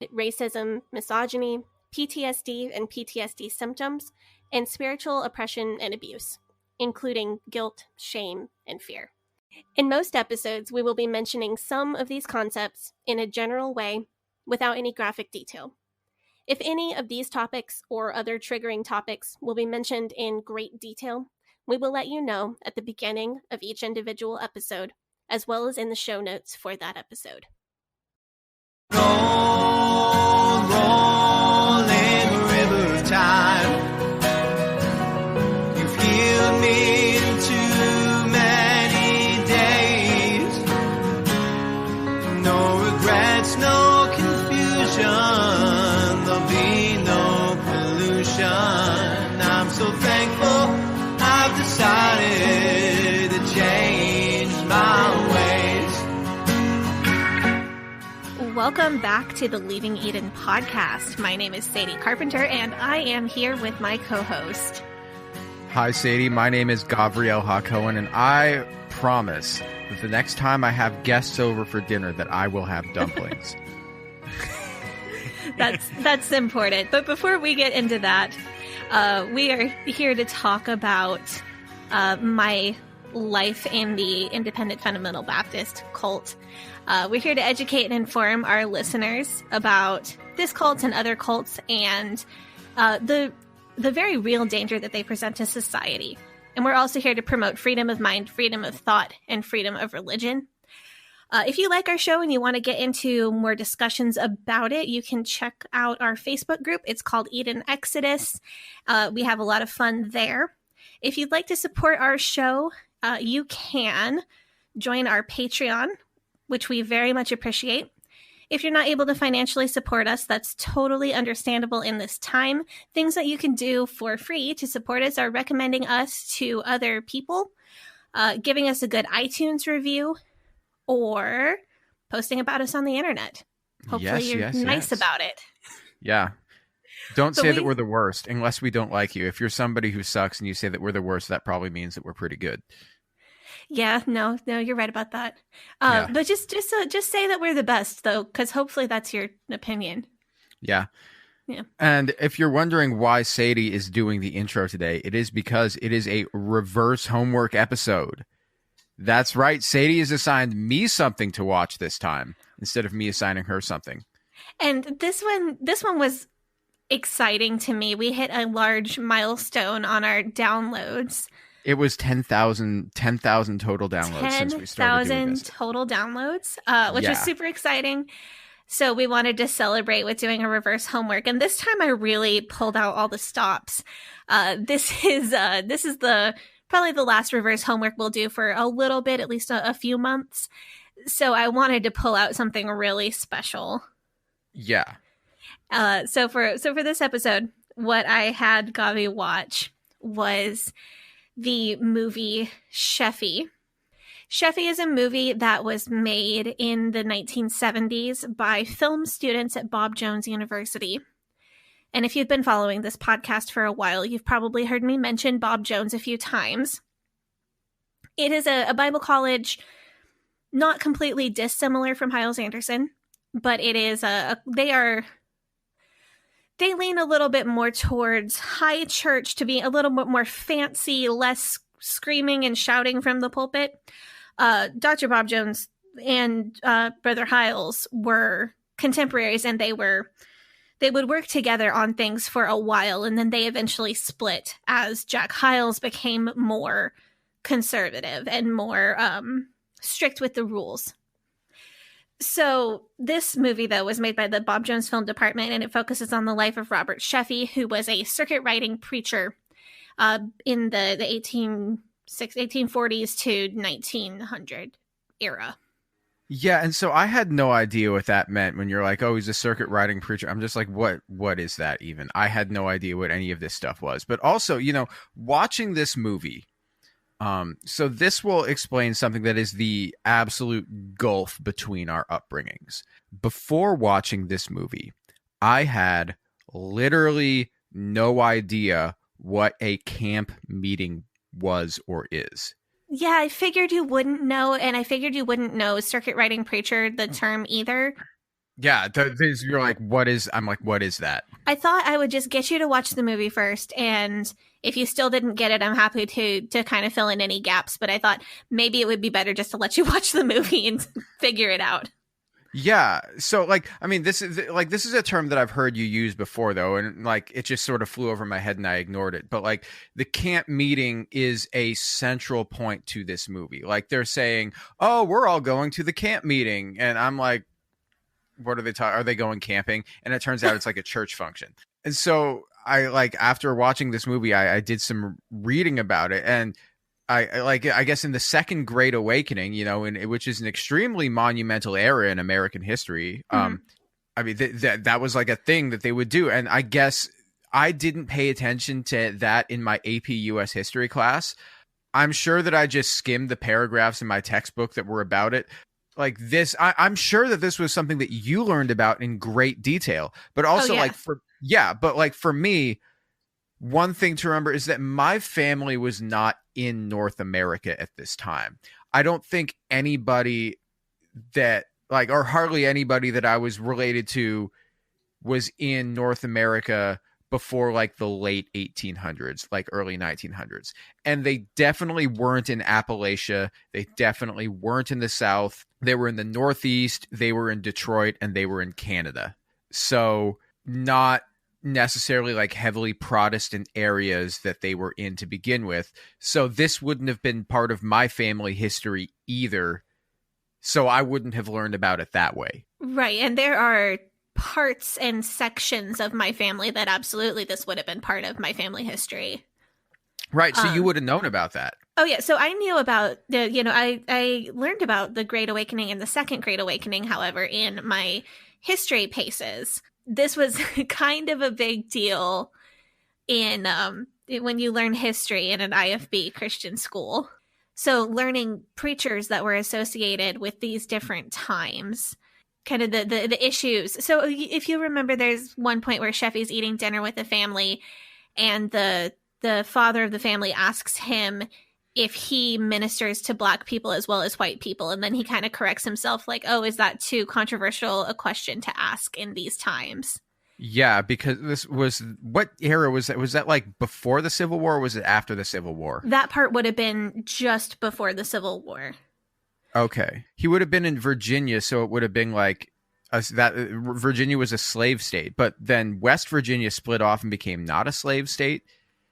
racism, misogyny, PTSD and PTSD symptoms, and spiritual oppression and abuse, including guilt, shame, and fear. In most episodes, we will be mentioning some of these concepts in a general way without any graphic detail. If any of these topics or other triggering topics will be mentioned in great detail, we will let you know at the beginning of each individual episode, as well as in the show notes for that episode. Rolling river of time, you've healed me in too many days. No regrets, no confusion, there'll be no pollution. I'm so thankful I've decided to change my ways. Welcome back to the Leaving Eden podcast. My name is Sadie Carpenter, and I am here with my co-host. Hi, Sadie. My name is Gabrielle Hacohen, and I promise that the next time I have guests over for dinner that I will have dumplings. That's important. But before we get into that, we are here to talk about my life in the Independent Fundamental Baptist cult. We're here to educate and inform our listeners about this cult and other cults and the very real danger that they present to society. And we're also here to promote freedom of mind, freedom of thought, and freedom of religion. If you like our show and you want to get into more discussions about it, you can check out our Facebook group. It's called Eden Exodus. We have a lot of fun there. If you'd like to support our show, you can join our Patreon, which we very much appreciate. If you're not able to financially support us, that's totally understandable in this time. Things that you can do for free to support us are recommending us to other people, giving us a good iTunes review, or posting about us on the internet. Hopefully you're nice about it. Yeah. Don't say that we're the worst unless we don't like you. If you're somebody who sucks and you say that we're the worst, that probably means that we're pretty good. Yeah, no, you're right about that. But just say that we're the best, though, because hopefully that's your opinion. Yeah. Yeah. And if you're wondering why Sadie is doing the intro today, it is because it is a reverse homework episode. That's right. Sadie has assigned me something to watch this time instead of me assigning her something. And this one was exciting to me. We hit a large milestone on our downloads. It was 10,000 total downloads since we started doing this. 10,000 total downloads, which was super exciting. So we wanted to celebrate with doing a reverse homework. And this time I really pulled out all the stops. This is probably the last reverse homework we'll do for a little bit, at least a few months. So I wanted to pull out something really special. Yeah. So for this episode, what I had Gavi watch was the movie Sheffey. Sheffey is a movie that was made in the 1970s by film students at Bob Jones University. And if you've been following this podcast for a while, you've probably heard me mention Bob Jones a few times. It is a Bible college not completely dissimilar from Hyles-Anderson, but it is they lean a little bit more towards high church, to be a little bit more fancy, less screaming and shouting from the pulpit. Dr. Bob Jones and Brother Hyles were contemporaries, and they would work together on things for a while, and then they eventually split as Jack Hyles became more conservative and more strict with the rules. So this movie, though, was made by the Bob Jones Film Department, and it focuses on the life of Robert Sheffey, who was a circuit riding preacher in the 1840s to 1900 era. Yeah, and so I had no idea what that meant when you're like, oh, he's a circuit riding preacher. I'm just like, what is that even? I had no idea what any of this stuff was. But also, watching this movie, so this will explain something that is the absolute gulf between our upbringings. Before watching this movie, I had literally no idea what a camp meeting was or is. Yeah, I figured you wouldn't know, and I figured you wouldn't know circuit riding preacher, the term, either. Yeah, you're like, what is? I'm like, what is that? I thought I would just get you to watch the movie first, and if you still didn't get it, I'm happy to kind of fill in any gaps. But I thought maybe it would be better just to let you watch the movie and figure it out. Yeah. So like, I mean, this is a term that I've heard you use before though, and like it just sort of flew over my head and I ignored it. But like the camp meeting is a central point to this movie. Like they're saying, "Oh, we're all going to the camp meeting," and I'm like, "What are they talking? Are they going camping?" And it turns out it's like a church function. And so I like after watching this movie, I did some reading about it, and I guess in the Second Great Awakening, you know, which is an extremely monumental era in American history. I mean, that was like a thing that they would do. And I guess I didn't pay attention to that in my AP US history class. I'm sure that I just skimmed the paragraphs in my textbook that were about it. Like this, I'm sure that this was something that you learned about in great detail, but also but for me, one thing to remember is that my family was not in North America at this time. I don't think anybody that like, or hardly anybody that I was related to was in North America before like the late 1800s, like early 1900s. And they definitely weren't in Appalachia. They definitely weren't in the South. They were in the Northeast. They were in Detroit, and they were in Canada. So not necessarily like heavily Protestant areas that they were in to begin with. So this wouldn't have been part of my family history either. So I wouldn't have learned about it that way. Right. And there are parts and sections of my family that absolutely this would have been part of my family history. Right. So you would have known about that. Oh, yeah. So I knew about I learned about the Great Awakening and the Second Great Awakening, however, in my history paces. This was kind of a big deal in when you learn history in an IFB Christian school. So learning preachers that were associated with these different times, kind of the issues. So if you remember, there's one point where Sheffey's eating dinner with the family, and the father of the family asks him if he ministers to Black people as well as white people. And then he kind of corrects himself like, oh, is that too controversial a question to ask in these times? Yeah, because this was, what era was that? Was that like before the Civil War, or was it after the Civil War? That part would have been just before the Civil War. Okay. He would have been in Virginia, so it would have been like Virginia was a slave state, but then West Virginia split off and became not a slave state.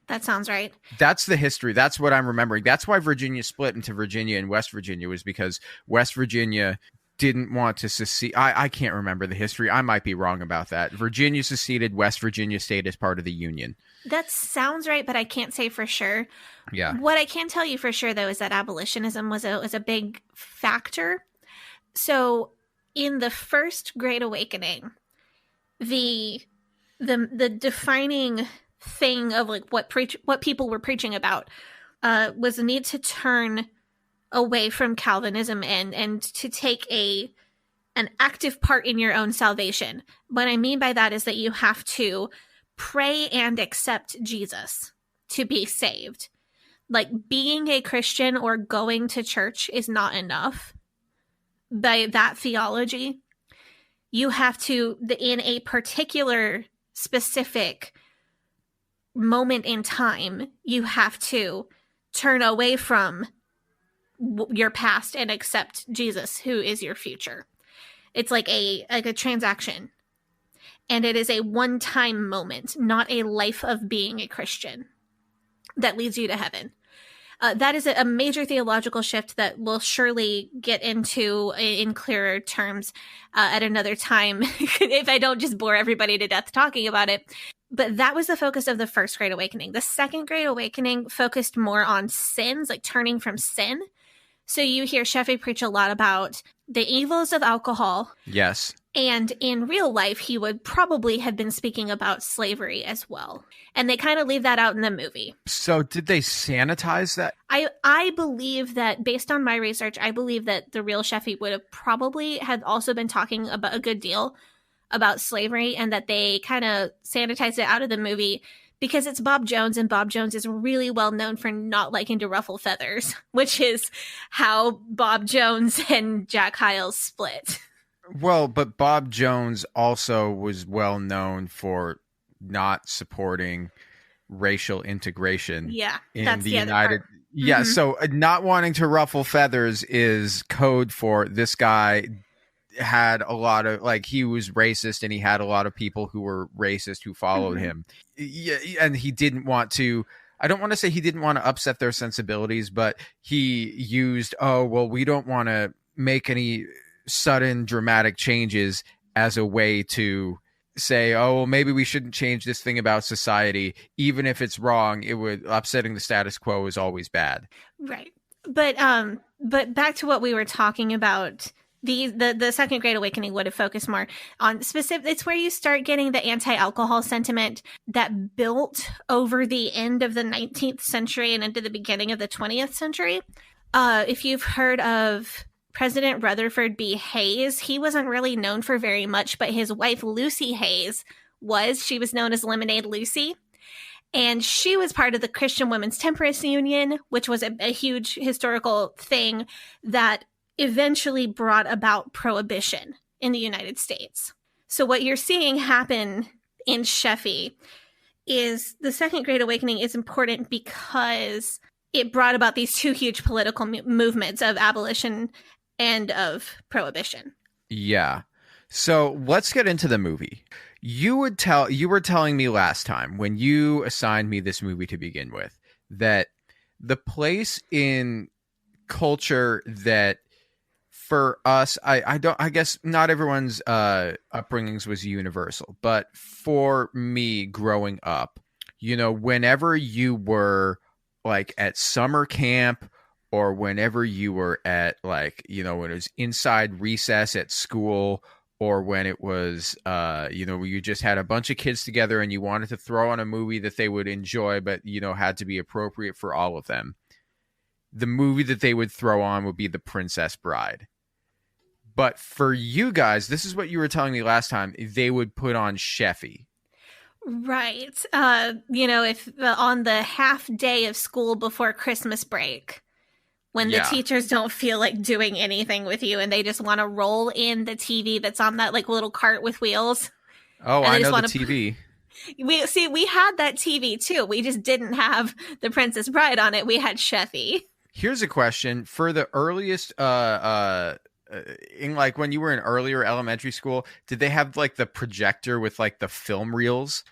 That sounds right. That's the history. That's what I'm remembering. That's why Virginia split into Virginia and West Virginia, was because West Virginia didn't want to secede. I can't remember the history. I might be wrong about that. Virginia seceded. West Virginia stayed as part of the Union. That sounds right, but I can't say for sure. Yeah. What I can tell you for sure, though, is that abolitionism was a big factor. So in the First Great Awakening, the defining thing of like what people were preaching about was the need to turn away from Calvinism and to take an active part in your own salvation. What I mean by that is that you have to pray and accept Jesus to be saved. Like, being a Christian or going to church is not enough. By that theology, you have to, in a particular specific moment in time, you have to turn away from your past and accept Jesus, who is your future. It's like a transaction. And it is a one-time moment, not a life of being a Christian that leads you to heaven. That is a major theological shift that we'll surely get into in clearer terms at another time, if I don't just bore everybody to death talking about it. But that was the focus of the First Great Awakening. The Second Great Awakening focused more on sins, like turning from sin. So you hear Sheffey preach a lot about the evils of alcohol. Yes. And in real life, he would probably have been speaking about slavery as well. And they kind of leave that out in the movie. So did they sanitize that? I believe that, based on my research, I believe that the real Sheffey would have probably had also been talking about a good deal about slavery, and that they kind of sanitized it out of the movie because it's Bob Jones, and Bob Jones is really well known for not liking to ruffle feathers, which is how Bob Jones and Jack Hyles split. Well, but Bob Jones also was well known for not supporting racial integration Yeah, in that's the the other United. part. Yeah, Hmm. so not wanting to ruffle feathers is code for this guy had a lot of like he was racist and he had a lot of people who were racist who followed Hmm. him. Yeah, and he didn't want to. I don't want to say he didn't want to upset their sensibilities, but he used, oh, well, we don't want to make any sudden dramatic changes as a way to say, oh, well, maybe we shouldn't change this thing about society, even if it's wrong. It would upsetting the status quo is always bad. Right. But back to what we were talking about. The Second Great Awakening would have focused more on specific. It's where you start getting the anti-alcohol sentiment that built over the end of the 19th century and into the beginning of the 20th century. If you've heard of President Rutherford B. Hayes, he wasn't really known for very much, but his wife Lucy Hayes was. She was known as Lemonade Lucy. And she was part of the Christian Women's Temperance Union, which was a huge historical thing that eventually brought about prohibition in the United States. So, what you're seeing happen in Sheffey is the Second Great Awakening is important because it brought about these two huge political movements of abolition and of prohibition. Yeah. So let's get into the movie. You were telling me last time when you assigned me this movie to begin with that the place in culture that for us, I guess not everyone's upbringings was universal, but for me growing up, whenever you were like at summer camp or whenever you were at like, when it was inside recess at school or when it was, where you just had a bunch of kids together and you wanted to throw on a movie that they would enjoy, but, had to be appropriate for all of them. The movie that they would throw on would be The Princess Bride. But for you guys, this is what you were telling me last time, they would put on Sheffey. Right. If on the half day of school before Christmas break, when the teachers don't feel like doing anything with you and they just want to roll in the TV that's on that like little cart with wheels. Oh, I know the TV. We had that TV too. We just didn't have The Princess Bride on it. We had Sheffey. Here's a question for the earliest in like when you were in earlier elementary school, did they have like the projector with like the film reels?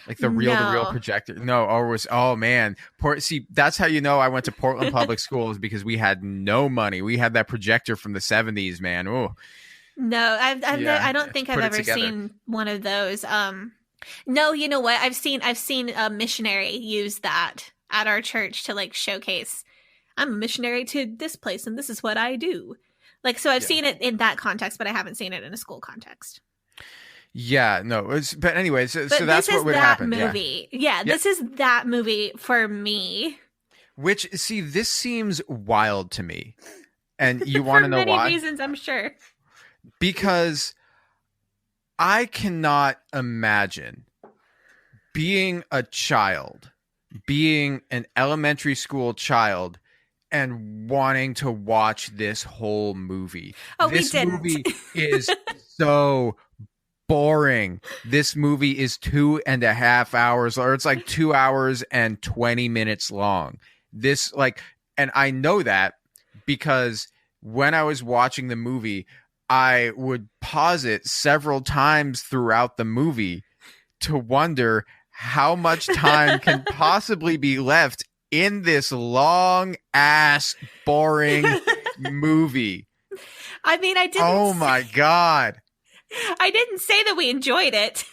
Like the reel-to-reel projector? No, oh man. See, that's how you know I went to Portland Public Schools because we had no money. We had that projector from the 70s, man. Oh. No, I don't think I've ever seen one of those. No, you know what? I've seen a missionary use that at our church to like showcase, I'm a missionary to this place and this is what I do. Like, so I've seen it in that context, but I haven't seen it in a school context. Yeah, no. But anyway, so that's what would happen. Movie. Yeah, this is that movie for me. Which, see, this seems wild to me. And you want to know why? For many reasons, I'm sure. Because I cannot imagine being a child, being an elementary school child, and wanting to watch this whole movie. Oh, this we didn't. Movie is so boring. This movie is 2.5 hours, or it's like 2 hours and 20 minutes long. This and I know that because when I was watching the movie, I would pause it several times throughout the movie to wonder how much time can possibly be left in this long ass boring movie. I mean, I didn't. Oh my God. I didn't say that we enjoyed it.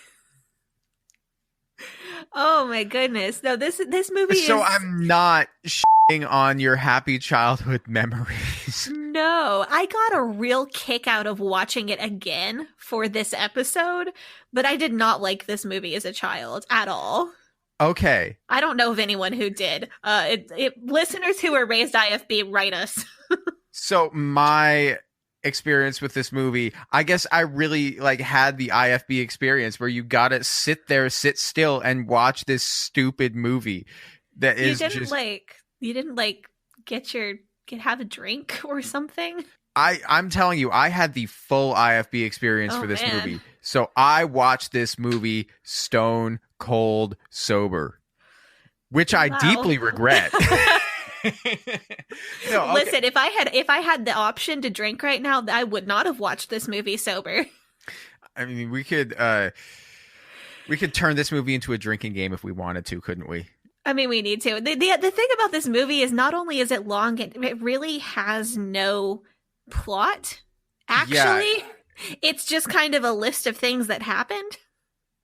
Oh my goodness. No, this movie is... So I'm not shitting on your happy childhood memories. No, I got a real kick out of watching it again for this episode, but I did not like this movie as a child at all. Okay. I don't know of anyone who did. Listeners who were raised IFB, write us. So my experience with this movie, I guess I really had the IFB experience where you gotta sit still and watch this stupid movie that is you didn't have a drink or something? I'm telling you, I had the full IFB experience for this movie. So I watched this movie stone cold sober, which I deeply regret. No, okay. Listen, if I had the option to drink right now, I would not have watched this movie sober. I mean, we could turn this movie into a drinking game if we wanted to, couldn't we? I mean, we need to. The thing about this movie is not only is it long, it really has no plot. Actually, it's just kind of a list of things that happened.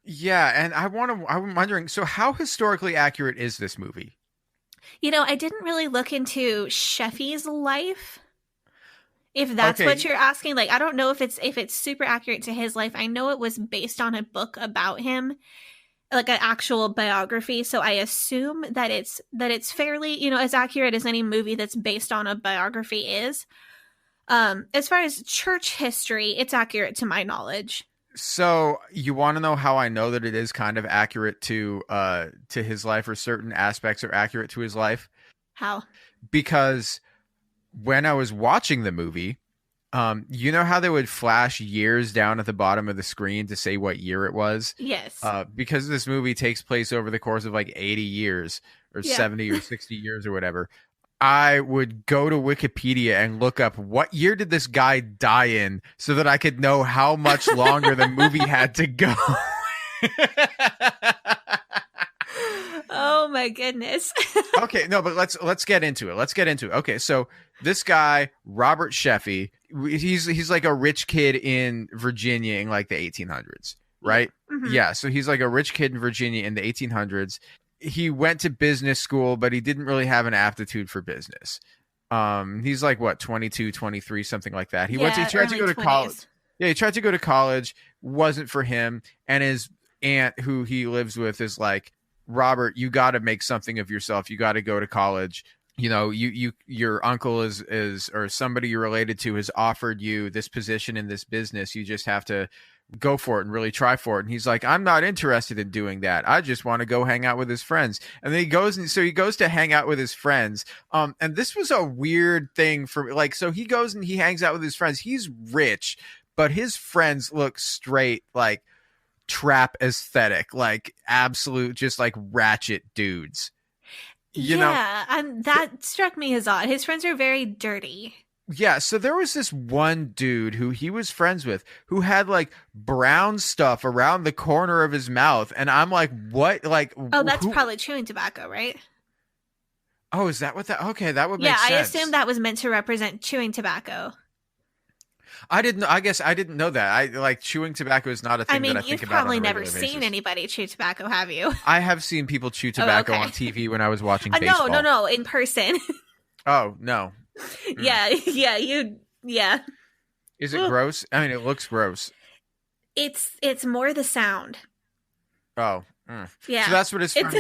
Yeah, and I'm wondering, so how historically accurate is this movie? You know, I didn't really look into Sheffey's life. If that's what you're asking, like, I don't know if it's super accurate to his life. I know it was based on a book about him, like an actual biography. So I assume that it's fairly, you know, as accurate as any movie that's based on a biography is. As far as church history, it's accurate to my knowledge. So you want to know how I know that it is kind of accurate to his life, or certain aspects are accurate to his life? How? Because when I was watching the movie, you know how they would flash years down at the bottom of the screen to say what year it was? Yes. Because this movie takes place over the course of like 80 years or 70 or 60 years or whatever. I would go to Wikipedia and look up what year did this guy die in so that I could know how much longer the movie had to go. Oh my goodness. Okay, no, but let's get into it. Okay, so this guy, Robert Sheffey, he's like a rich kid in Virginia in like the 1800s, right? Mm-hmm. Yeah, so he's like a rich kid in Virginia in the 1800s. He went to business school, but he didn't really have an aptitude for business. He's like, what, 22, 23, something like that. He tried to go to college. Yeah, he tried to go to college, wasn't for him. And his aunt, who he lives with, is like, Robert, you got to make something of yourself. You got to go to college. You know, your uncle is or somebody you're related to has offered you this position in this business. You just have to go for it and really try for it. And he's like, I'm not interested in doing that. I just want to go hang out with his friends. And then he goes to hang out with his friends. And this was a weird thing for like, so he goes and he hangs out with his friends. He's rich, but his friends look straight like trap aesthetic, like absolute, just like ratchet dudes. You know? And that struck me as odd. His friends are very dirty. Yeah, so there was this one dude who he was friends with who had like brown stuff around the corner of his mouth, and I'm like, what? Like, oh, that's probably chewing tobacco, right? Oh, is that what that? Okay, that would make sense. Yeah, I assumed that was meant to represent chewing tobacco. I guess I didn't know that. I like chewing tobacco is not a thing that I think about. You've probably never seen anybody chew tobacco, have you? I have seen people chew tobacco on TV when I was watching baseball. No, in person. Oh no. Yeah. Is it gross? I mean, it looks gross. It's more the sound. Oh. Yeah. So that's what his friend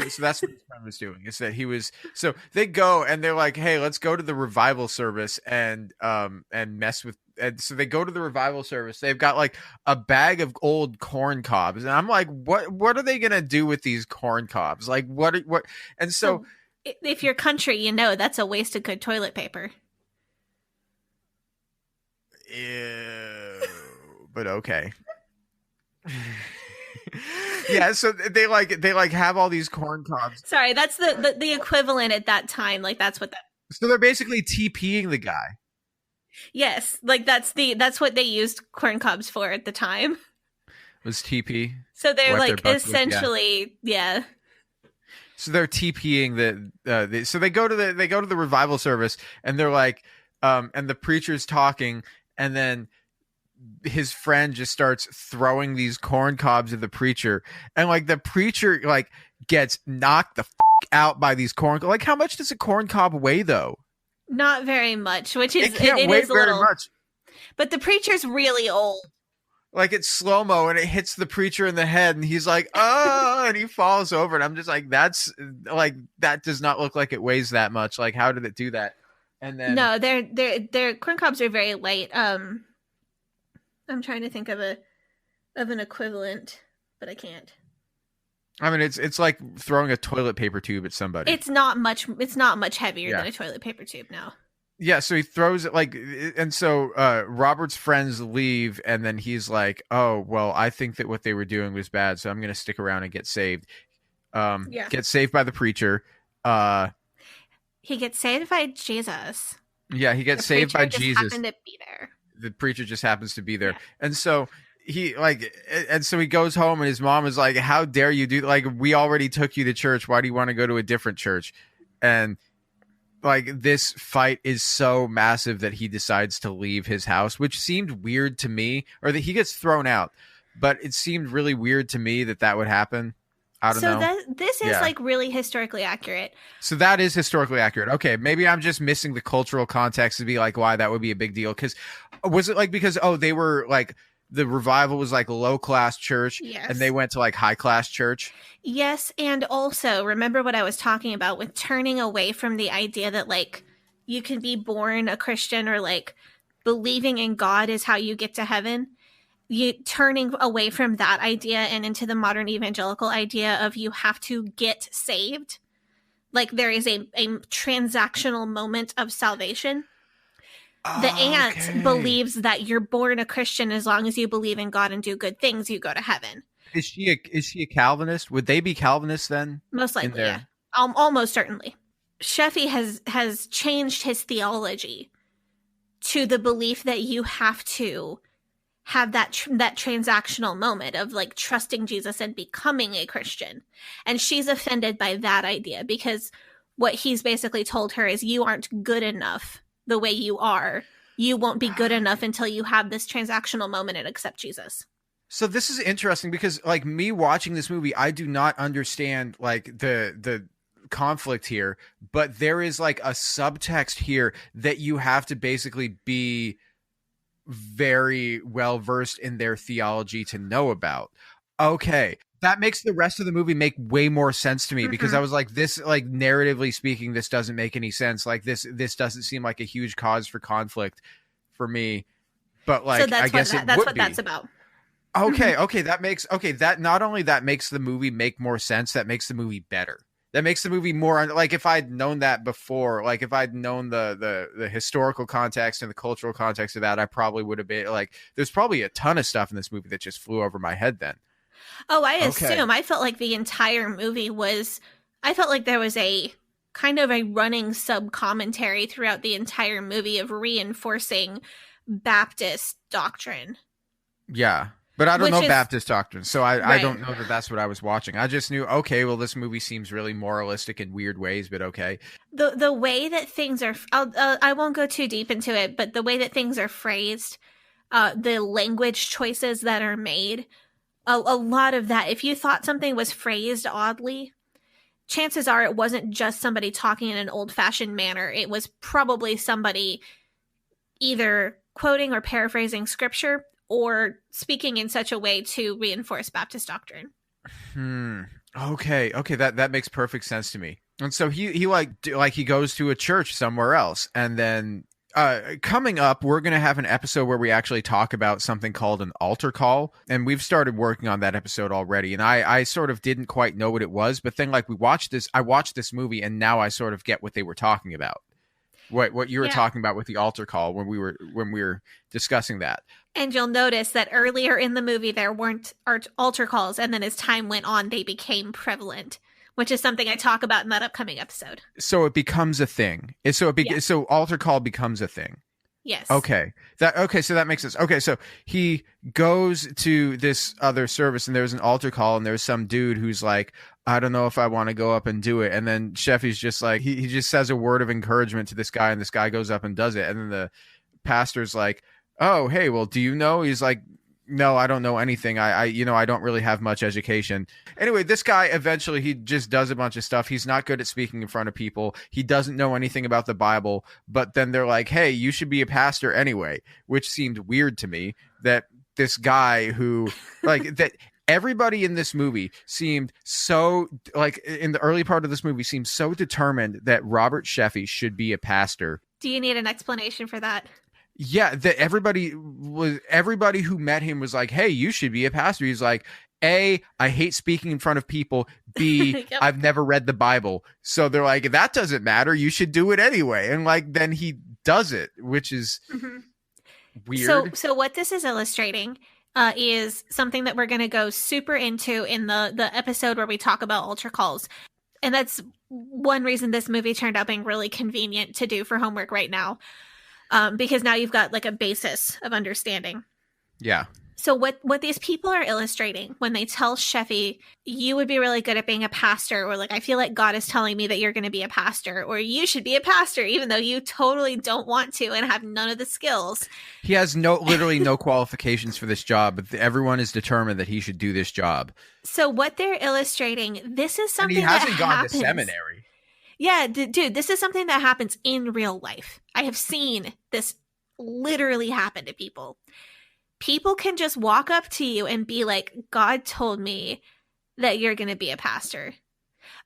was doing. Is that so they go and they're like, hey, let's go to the revival service and mess with. And so they go to the revival service. They've got like a bag of old corn cobs, and I'm like, what are they gonna do with these corn cobs? Like what? And so if you're country, you know that's a waste of good toilet paper. Ew, but okay. Yeah, so they have all these corn cobs. Sorry, that's the equivalent at that time. Like that's what that. So they're basically TPing the guy. Yes, like that's what they used corn cobs for at the time. Was TP? So they're like essentially, yeah. So they're TPing so they go to the revival service, and they're like, and the preacher's talking, and then his friend just starts throwing these corn cobs at the preacher, and like the preacher like gets knocked the out by these corn. Like, how much does a corn cob weigh though? Not very much, which is it is very much. But the preacher's really old. Like it's slow-mo and it hits the preacher in the head and he's like, oh, and he falls over, and I'm just like, that does not look like it weighs that much. Like, how did it do that? And then no, their corn cobs are very light. I'm trying to think of an equivalent, but I can't. I mean, it's like throwing a toilet paper tube at somebody. It's not much heavier than a toilet paper tube now. Yeah, so he throws it like, and so Robert's friends leave, and then he's like, "Oh, well, I think that what they were doing was bad, so I'm gonna stick around and get saved." Yeah. Get saved by the preacher. Uh, He gets saved by Jesus. yeah, he The gets saved preacher by just Jesus. happened to be there. The preacher just happens to be there, Yeah. and so he goes home, and his mom is like, "How dare you do like we already took you to church? Why do you want to go to a different church?" And like this fight is so massive that he decides to leave his house, which seemed weird to me, or that he gets thrown out, but it seemed really weird to me that that would happen. I don't So know. this is Yeah. like really historically accurate. So that is historically accurate. Okay, maybe I'm just missing the cultural context to be like why that would be a big deal. Because was it like because they were like the revival was like low class church, Yes. and they went to like high class church? Yes, and also remember what I was talking about with turning away from the idea that like you can be born a Christian or like believing in God is how you get to heaven. You turning away from that idea and into the modern evangelical idea of you have to get saved. Like there is a transactional moment of salvation. The aunt believes that you're born a Christian as long as you believe in God and do good things, you go to heaven. Is she a Calvinist? Would they be Calvinists then? Most In likely, there. yeah. Almost certainly. Sheffey has changed his theology to the belief that you have to have that transactional moment of like trusting Jesus and becoming a Christian. And she's offended by that idea because what he's basically told her is you aren't good enough the way you are. You won't be good enough until you have this transactional moment and accept Jesus. So this is interesting because like me watching this movie, I do not understand like the conflict here, but there is like a subtext here that you have to basically be very well versed in their theology to know about. Okay, that makes the rest of the movie make way more sense to me because I was like, this, like narratively speaking, this doesn't make any sense. Like this doesn't seem like a huge cause for conflict for me. But like, So that's I guess that's what that's about. Okay, that not only that makes the movie make more sense, that makes the movie better. That makes the movie more like if I'd known that before, like if I'd known the historical context and the cultural context of that, I probably would have been like, there's probably a ton of stuff in this movie that just flew over my head then. Oh, I assume. I felt like the entire movie I felt like there was a kind of a running sub commentary throughout the entire movie of reinforcing Baptist doctrine. Yeah. But I don't know Baptist doctrine, so I Right. don't know that that's what I was watching. I just knew, okay, well, this movie seems really moralistic in weird ways, but okay. The way that things are, I won't go too deep into it, but the way that things are phrased, the language choices that are made, a lot of that, if you thought something was phrased oddly, chances are it wasn't just somebody talking in an old-fashioned manner. It was probably somebody either quoting or paraphrasing scripture or speaking in such a way to reinforce Baptist doctrine. Okay, that makes perfect sense to me. And so he he goes to a church somewhere else, and then coming up, we're going to have an episode where we actually talk about something called an altar call, and we've started working on that episode already. And I sort of didn't quite know what it was, but then like I watched this movie, and now I sort of get what they were talking about. What you were talking about with the altar call when we were discussing that. And you'll notice that earlier in the movie there weren't altar calls, and then as time went on, they became prevalent, which is something I talk about in that upcoming episode. So it becomes a thing. So altar call becomes a thing. Yes. Okay. So that makes sense. Okay, so he goes to this other service, and there's an altar call, and there's some dude who's like, I don't know if I want to go up and do it. And then Sheffy's just like, he just says a word of encouragement to this guy, and this guy goes up and does it. And then the pastor's like, oh, hey, well, do you know? He's like, no, I don't know anything. I don't really have much education. Anyway, this guy eventually, he just does a bunch of stuff. He's not good at speaking in front of people. He doesn't know anything about the Bible, but then they're like, hey, you should be a pastor anyway, which seemed weird to me that this guy who like that everybody in this movie seemed so like in the early part of this movie seemed so determined that Robert Sheffey should be a pastor. Do you need an explanation for that? Yeah, that everybody who met him was like, hey, you should be a pastor. He's like, A, I hate speaking in front of people. B, I've never read the Bible. So they're like, that doesn't matter. You should do it anyway. And like, then he does it, which is weird. So what this is illustrating is something that we're going to go super into in the episode where we talk about altar calls. And that's one reason this movie turned out being really convenient to do for homework right now. Because now you've got like a basis of understanding. Yeah. So what these people are illustrating when they tell Sheffey, you would be really good at being a pastor, or like, I feel like God is telling me that you're going to be a pastor, or you should be a pastor, even though you totally don't want to and have none of the skills. He has literally no qualifications for this job, but everyone is determined that he should do this job. So what they're illustrating, this is something and he hasn't that gone happens. to seminary. Yeah, dude, this is something that happens in real life. I have seen this literally happen to people. People can just walk up to you and be like, God told me that you're going to be a pastor.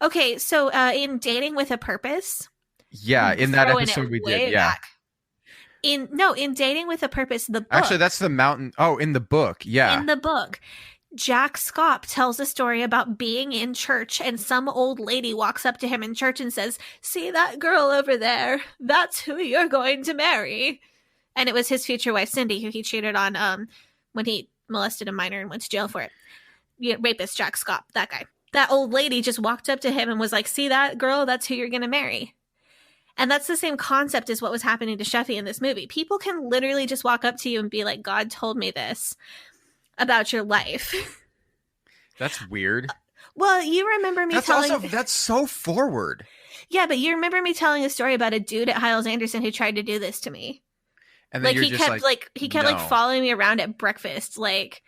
Okay, so in Dating with a Purpose. Yeah, in that episode we did, yeah. Back. In Dating with a Purpose, the book. Actually, that's the mountain. Oh, in the book, yeah. In the book, Jack Scott tells a story about being in church, and some old lady walks up to him in church and says, see that girl over there? That's who you're going to marry. And it was his future wife, Cindy, who he cheated on when he molested a minor and went to jail for it. Yeah, rapist Jack Scott, that guy. That old lady just walked up to him and was like, see that girl? That's who you're going to marry. And that's the same concept as what was happening to Sheffey in this movie. People can literally just walk up to you and be like, God told me this about your life. That's weird. Well, you remember me that's so forward. Yeah, but you remember me telling a story about a dude at Hyles Anderson who tried to do this to me. And then like he kept following me around at breakfast. Like,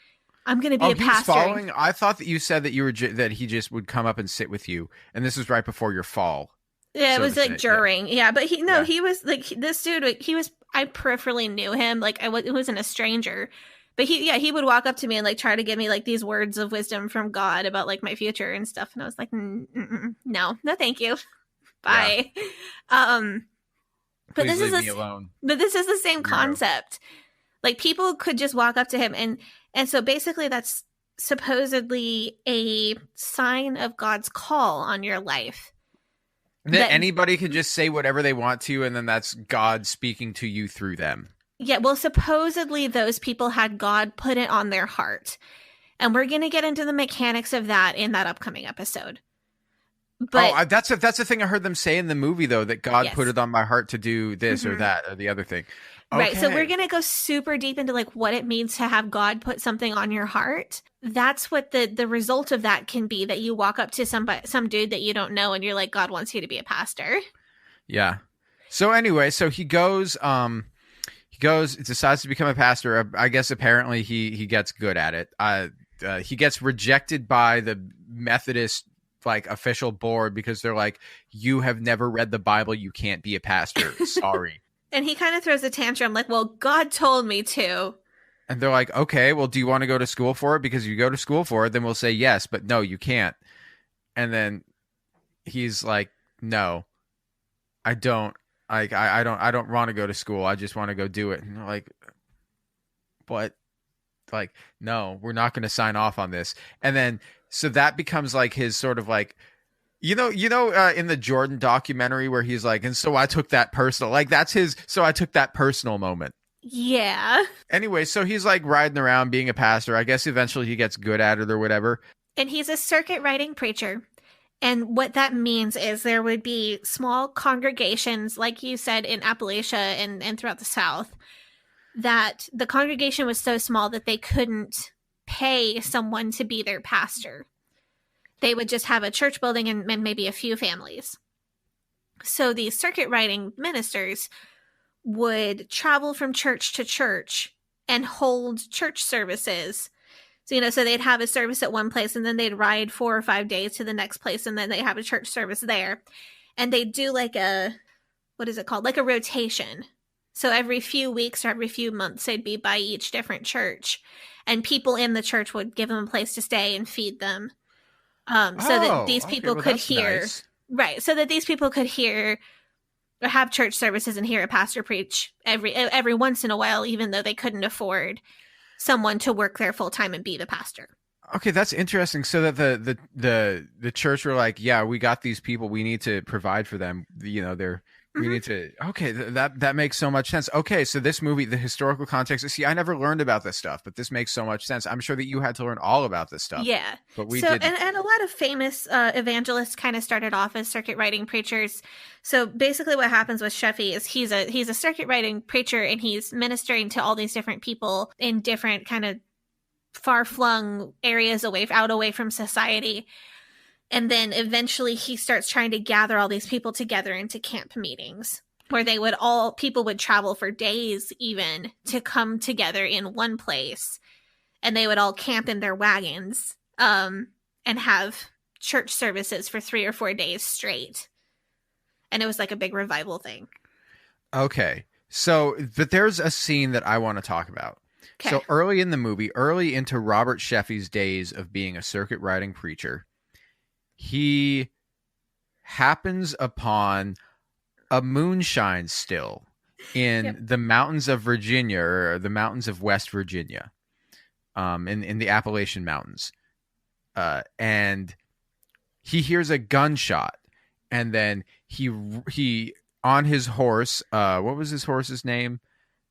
I'm going to be a pastor. Following? I thought that you said that that he just would come up and sit with you, and this was right before your fall. Yeah, it was like during. Yeah, but he was like this dude. I peripherally knew him. Like it wasn't a stranger, but he would walk up to me and like try to give me like these words of wisdom from God about like my future and stuff. And I was like, no, thank you, bye. Yeah. But Please leave me alone. But this is the same concept. Like people could just walk up to him and so basically that's supposedly a sign of God's call on your life. That anybody can just say whatever they want to, and then that's God speaking to you through them. Yeah, well, supposedly those people had God put it on their heart. And we're going to get into the mechanics of that in that upcoming episode. But that's the thing I heard them say in the movie, though, that God put it on my heart to do this or that or the other thing. Okay. Right. So we're going to go super deep into like what it means to have God put something on your heart. That's what the result of that can be, that you walk up to some dude that you don't know and you're like, God wants you to be a pastor. Yeah. So anyway, so he goes, decides to become a pastor. I guess apparently he gets good at it. He gets rejected by the Methodist like official board because they're like, you have never read the Bible. You can't be a pastor. Sorry. And he kind of throws a tantrum like, well, God told me to. And they're like, okay, well, do you want to go to school for it? Because if you go to school for it, then we'll say yes, but no, you can't. And then he's like, no, I don't. I don't want to go to school. I just want to go do it. And they're like, but like, no, we're not going to sign off on this. And then, so that becomes like his sort of like, in the Jordan documentary where he's like, and so I took that personal, like that's his, so I took that personal moment. Yeah. Anyway, so he's like riding around being a pastor. I guess eventually he gets good at it or whatever. And he's a circuit riding preacher. And what that means is there would be small congregations, like you said, in Appalachia and throughout the South, that the congregation was so small that they couldn't pay someone to be their pastor. They would just have a church building and maybe a few families. So these circuit riding ministers would travel from church to church and hold church services. So, so they'd have a service at one place and then they'd ride 4 or 5 days to the next place and then they have a church service there. And they do like what is it called? Like a rotation. So every few weeks or every few months, they'd be by each different church. And people in the church would give them a place to stay and feed them. So that these people could hear. Nice. Right. So that these people could hear or have church services and hear a pastor preach every once in a while, even though they couldn't afford someone to work there full time and be the pastor. Okay, that's interesting. So that the church were like, yeah, we got these people, we need to provide for them. They're We need to. Okay, that makes so much sense. Okay, so this movie, the historical context. See, I never learned about this stuff, but this makes so much sense. I'm sure that you had to learn all about this stuff. Yeah. But we so, didn't. And a lot of famous evangelists kind of started off as circuit riding preachers. So basically what happens with Sheffey is he's a circuit riding preacher, and he's ministering to all these different people in different kind of far-flung areas out away from society. And then eventually he starts trying to gather all these people together into camp meetings where people would travel for days even to come together in one place. And they would all camp in their wagons and have church services for 3 or 4 days straight. And it was like a big revival thing. Okay. But there's a scene that I want to talk about. Okay. So early in the movie, early into Robert Sheffey's days of being a circuit riding preacher, he happens upon a moonshine still in the mountains of Virginia, or the mountains of West Virginia, in the Appalachian Mountains. And he hears a gunshot, and then he on his horse, what was his horse's name?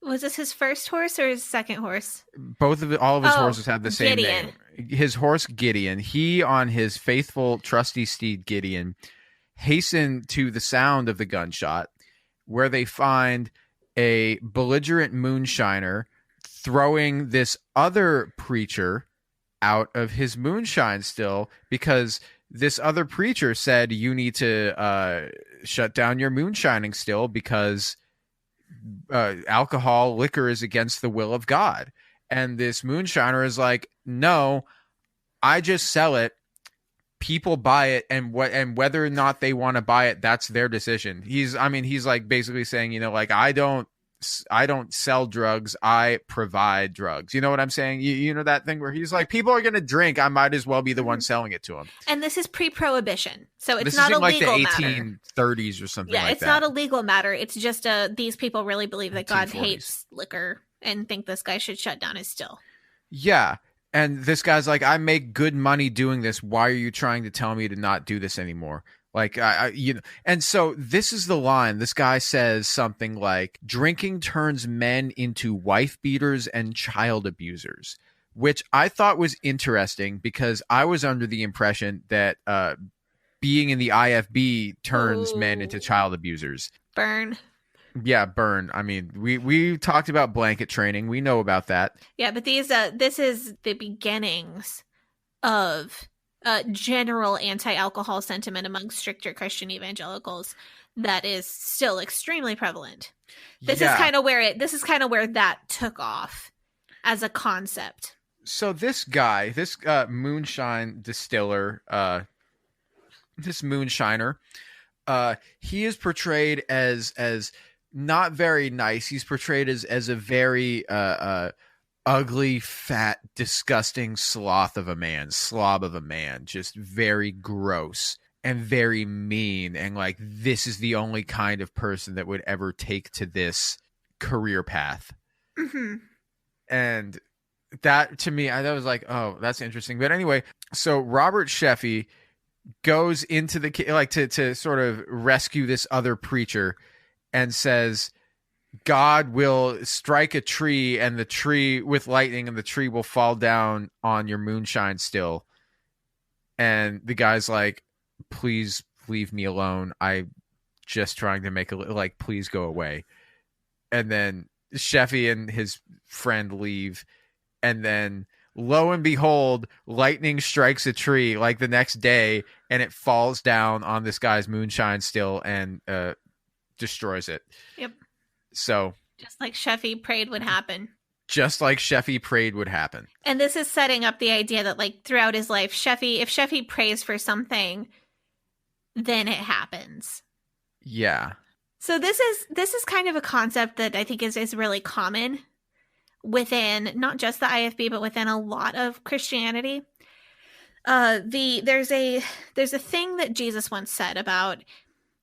Was this his first horse or his second horse? All of his horses had the same Gideon. name. His horse Gideon. He, on his faithful, trusty steed Gideon, hasten to the sound of the gunshot, where they find a belligerent moonshiner throwing this other preacher out of his moonshine still, because this other preacher said, you need to shut down your moonshining still, because liquor is against the will of God. And this moonshiner is like, no, I just sell it. People buy it, and whether or not they want to buy it, that's their decision. He's like basically saying, like, I don't sell drugs, I provide drugs. You know what I'm saying? You know that thing where he's like, people are going to drink, I might as well be the one selling it to them. And this is pre-prohibition, so it's this not is a legal matter. Like the 1830s or something like that. Yeah, it's not a legal matter. It's just these people really believe that God 1940s. hates liquor and think this guy should shut down his still. Yeah. And this guy's like, I make good money doing this. Why are you trying to tell me to not do this anymore? Like, and so this is the line. This guy says something like, drinking turns men into wife beaters and child abusers, which I thought was interesting, because I was under the impression that being in the IFB turns men into child abusers. Burn. Yeah, burn. I mean, we talked about blanket training. We know about that. Yeah, but this is the beginnings of general anti-alcohol sentiment among stricter Christian evangelicals that is still extremely prevalent. This is kind of where that took off as a concept. So this guy, this moonshine distiller, this moonshiner, he is portrayed as not very nice. He's portrayed as a very ugly, fat, disgusting slob of a man, just very gross and very mean, and like, this is the only kind of person that would ever take to this career path. Mm-hmm. And that, to me, I was like, oh, that's interesting. But anyway, so Robert Sheffey goes into the to sort of rescue this other preacher, and says, God will strike a tree, and the tree with lightning, and the tree will fall down on your moonshine still. And the guy's like, please leave me alone. I'm just trying to make please go away. And then Sheffey and his friend leave. And then lo and behold, lightning strikes a tree like the next day, and it falls down on this guy's moonshine still and destroys it. Yep. So just like Sheffey prayed would happen. And this is setting up the idea that, like, throughout his life, if Sheffey prays for something, then it happens. Yeah. So this is kind of a concept that I think is really common within not just the IFB, but within a lot of Christianity. There's a thing that Jesus once said about,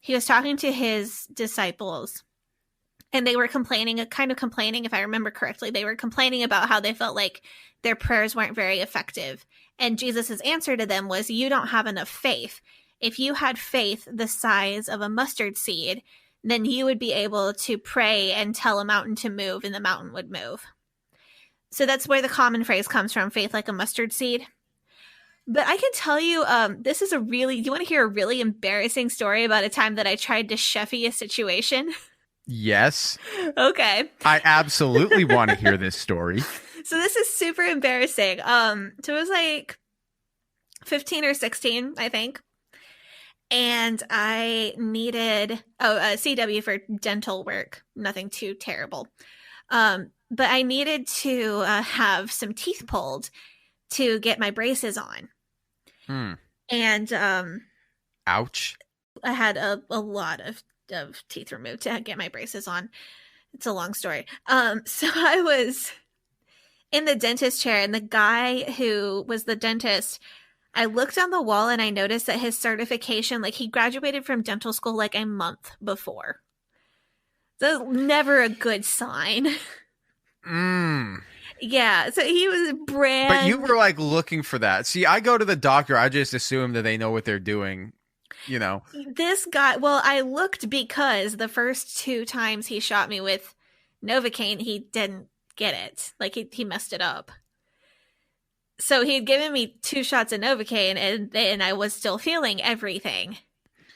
he was talking to his disciples, and they were complaining, if I remember correctly, they were complaining about how they felt like their prayers weren't very effective. And Jesus's answer to them was, you don't have enough faith. If you had faith the size of a mustard seed, then you would be able to pray and tell a mountain to move, and the mountain would move. So that's where the common phrase comes from, faith like a mustard seed. But I can tell you, this is you want to hear a really embarrassing story about a time that I tried to Sheffey a situation? Yes. Okay. I absolutely want to hear this story. So this is super embarrassing. So it was like 15 or 16, I think. And I needed a CW for dental work. Nothing too terrible. But I needed to have some teeth pulled to get my braces on. And ouch. I had a lot of teeth removed to get my braces on. It's a long story. So I was in the dentist chair, and the guy who was the dentist, I looked on the wall and I noticed that his certification, like he graduated from dental school like a month before. That's never a good sign. Yeah, so he was brand. But you were like looking for that. See, I go to the doctor, I just assume that they know what they're doing, you know. This guy, well, I looked because the first 2 times he shot me with Novocaine, he didn't get it. Like he messed it up. So he'd given me 2 shots of Novocaine, and I was still feeling everything.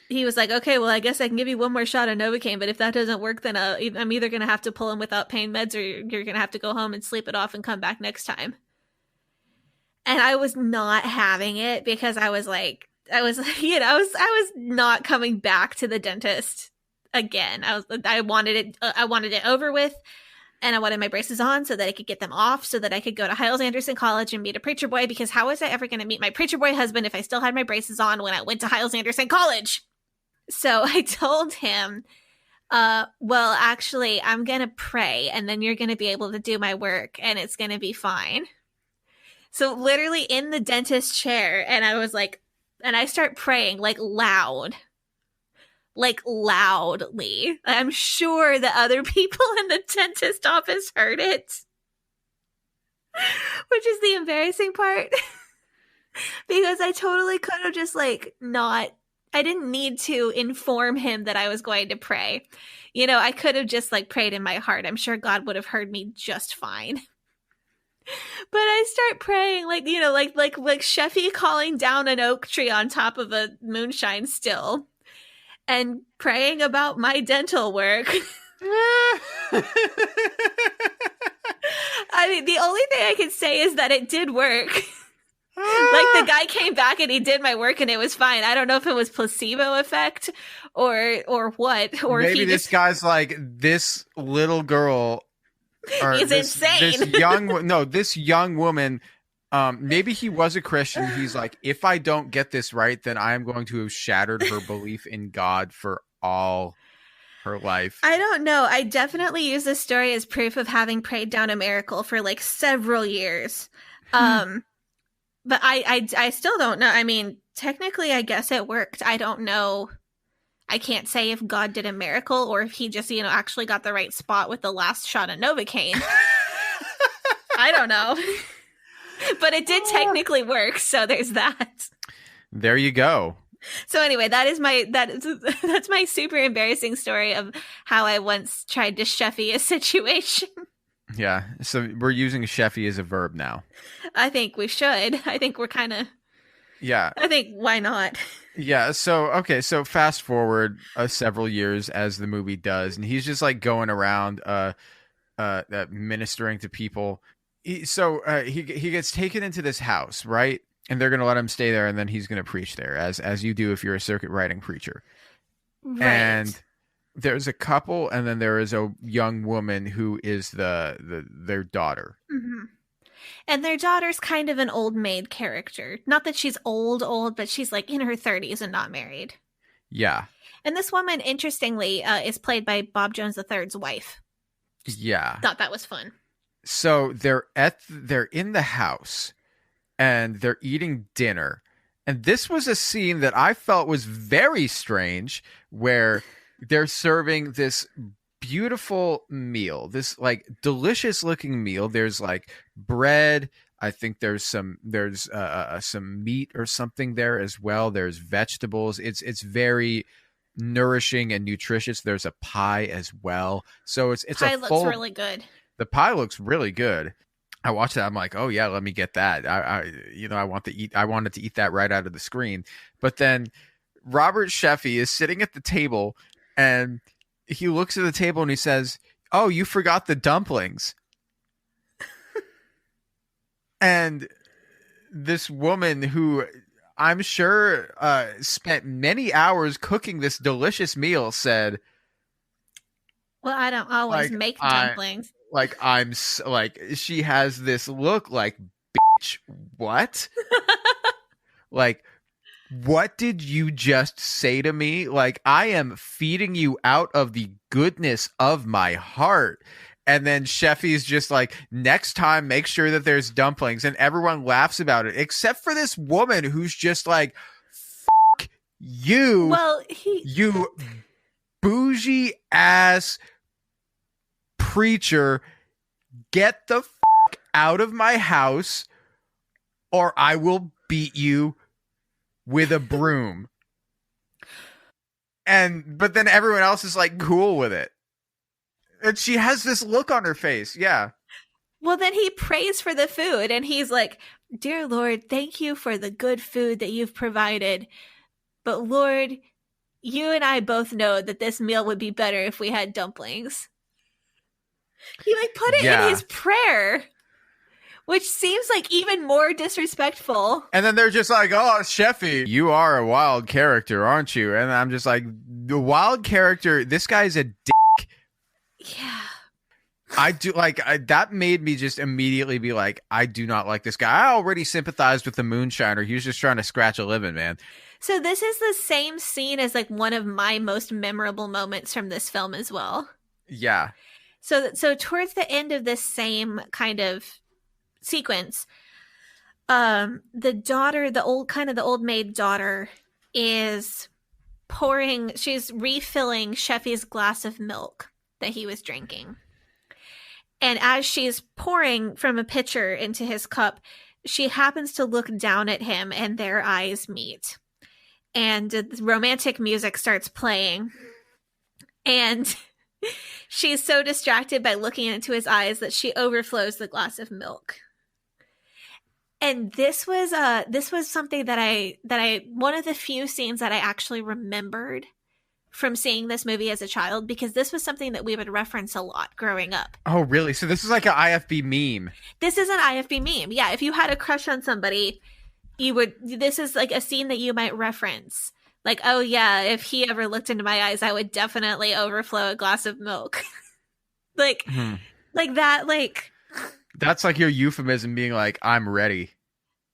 He was like, okay, well, I guess I can give you 1 more shot of Novocaine, but if that doesn't work, then I'm either going to have to pull him without pain meds, or you're going to have to go home and sleep it off and come back next time. And I was not having it, because I was not coming back to the dentist again. I wanted it over with. And I wanted my braces on so that I could get them off, so that I could go to Hyles-Anderson College and meet a preacher boy, because how was I ever going to meet my preacher boy husband if I still had my braces on when I went to Hyles-Anderson College? So I told him, well, actually, I'm going to pray, and then you're going to be able to do my work, and it's going to be fine. So literally in the dentist chair, and I was like, and I start praying loudly. I'm sure the other people in the dentist office heard it, which is the embarrassing part. Because I totally could have just I didn't need to inform him that I was going to pray. I could have just prayed in my heart. I'm sure God would have heard me just fine. But I start praying like Sheffey calling down an oak tree on top of a moonshine still. And praying about my dental work. I mean, the only thing I can say is that it did work. The guy came back and he did my work and it was fine. I don't know if it was placebo effect or what. Or maybe this guy's like, this little girl. He's insane. This young woman. Maybe he was a Christian. He's like, if I don't get this right, then I am going to have shattered her belief in God for all her life. I don't know. I definitely use this story as proof of having prayed down a miracle for several years. But I still don't know. I mean, technically, I guess it worked. I don't know. I can't say if God did a miracle or if he just, actually got the right spot with the last shot of Novocaine. I don't know. But it did technically work, so there's that. There you go. So anyway, that's my super embarrassing story of how I once tried to Sheffey a situation. Yeah, so we're using Sheffey as a verb now. I think we should. I think we're kind of... Yeah. I think, why not? Yeah, so fast forward several years as the movie does, and he's just going around ministering to people. He gets taken into this house, right? And they're going to let him stay there, and then he's going to preach there, as you do if you're a circuit riding preacher. Right. And there's a couple, and then there is a young woman who is their daughter. Mm-hmm. And their daughter's kind of an old maid character. Not that she's old, but she's in her 30s and not married. Yeah. And this woman, interestingly, is played by Bob Jones III's wife. Yeah. Thought that was fun. So they're in the house and they're eating dinner. And this was a scene that I felt was very strange, where they're serving this beautiful meal, this delicious looking meal. There's bread. I think there's some meat or something there as well. There's vegetables. It's very nourishing and nutritious. There's a pie as well. So it's Pie a looks full, really good. the pie looks really good. I watched that. I'm like, oh yeah, let me get that. I wanted to eat that right out of the screen. But then Robert Sheffey is sitting at the table and he looks at the table and he says, "Oh, you forgot the dumplings." And this woman who I'm sure spent many hours cooking this delicious meal said, "Well, I don't always make dumplings." She has this look like, bitch, what? Like, what did you just say to me? Like, I am feeding you out of the goodness of my heart. And then Sheffy's just like, next time, make sure that there's dumplings. And everyone laughs about it, except for this woman who's just like, fuck you. Well, you bougie ass preacher, get the fuck out of my house or I will beat you with a broom. But then everyone else is like cool with it. And she has this look on her face. Yeah. Well, then he prays for the food and he's like, "Dear Lord, thank you for the good food that you've provided. But Lord, you and I both know that this meal would be better if we had dumplings." He like put it in his prayer, which seems like even more disrespectful. And then they're just like, "Oh, Sheffey, you are a wild character, aren't you?" And I'm just like, the wild character, this guy's a dick. Yeah. I do that made me just immediately be like, I do not like this guy. I already sympathized with the moonshiner. He was just trying to scratch a living, man. So this is the same scene as like one of my most memorable moments from this film as well. Yeah. So towards the end of this same kind of sequence, the daughter, the old maid daughter is she's refilling Sheffy's glass of milk that he was drinking. And as she's pouring from a pitcher into his cup, she happens to look down at him and their eyes meet. And romantic music starts playing. And she's so distracted by looking into his eyes that she overflows the glass of milk. And this was something that I one of the few scenes that I actually remembered from seeing this movie as a child, because this was something that we would reference a lot growing up. Oh, really? So this is like an IFB meme. This is an IFB meme. Yeah, if you had a crush on somebody, this is like a scene that you might reference. Like, oh yeah, if he ever looked into my eyes, I would definitely overflow a glass of milk. like that, like... That's like your euphemism being like, I'm ready.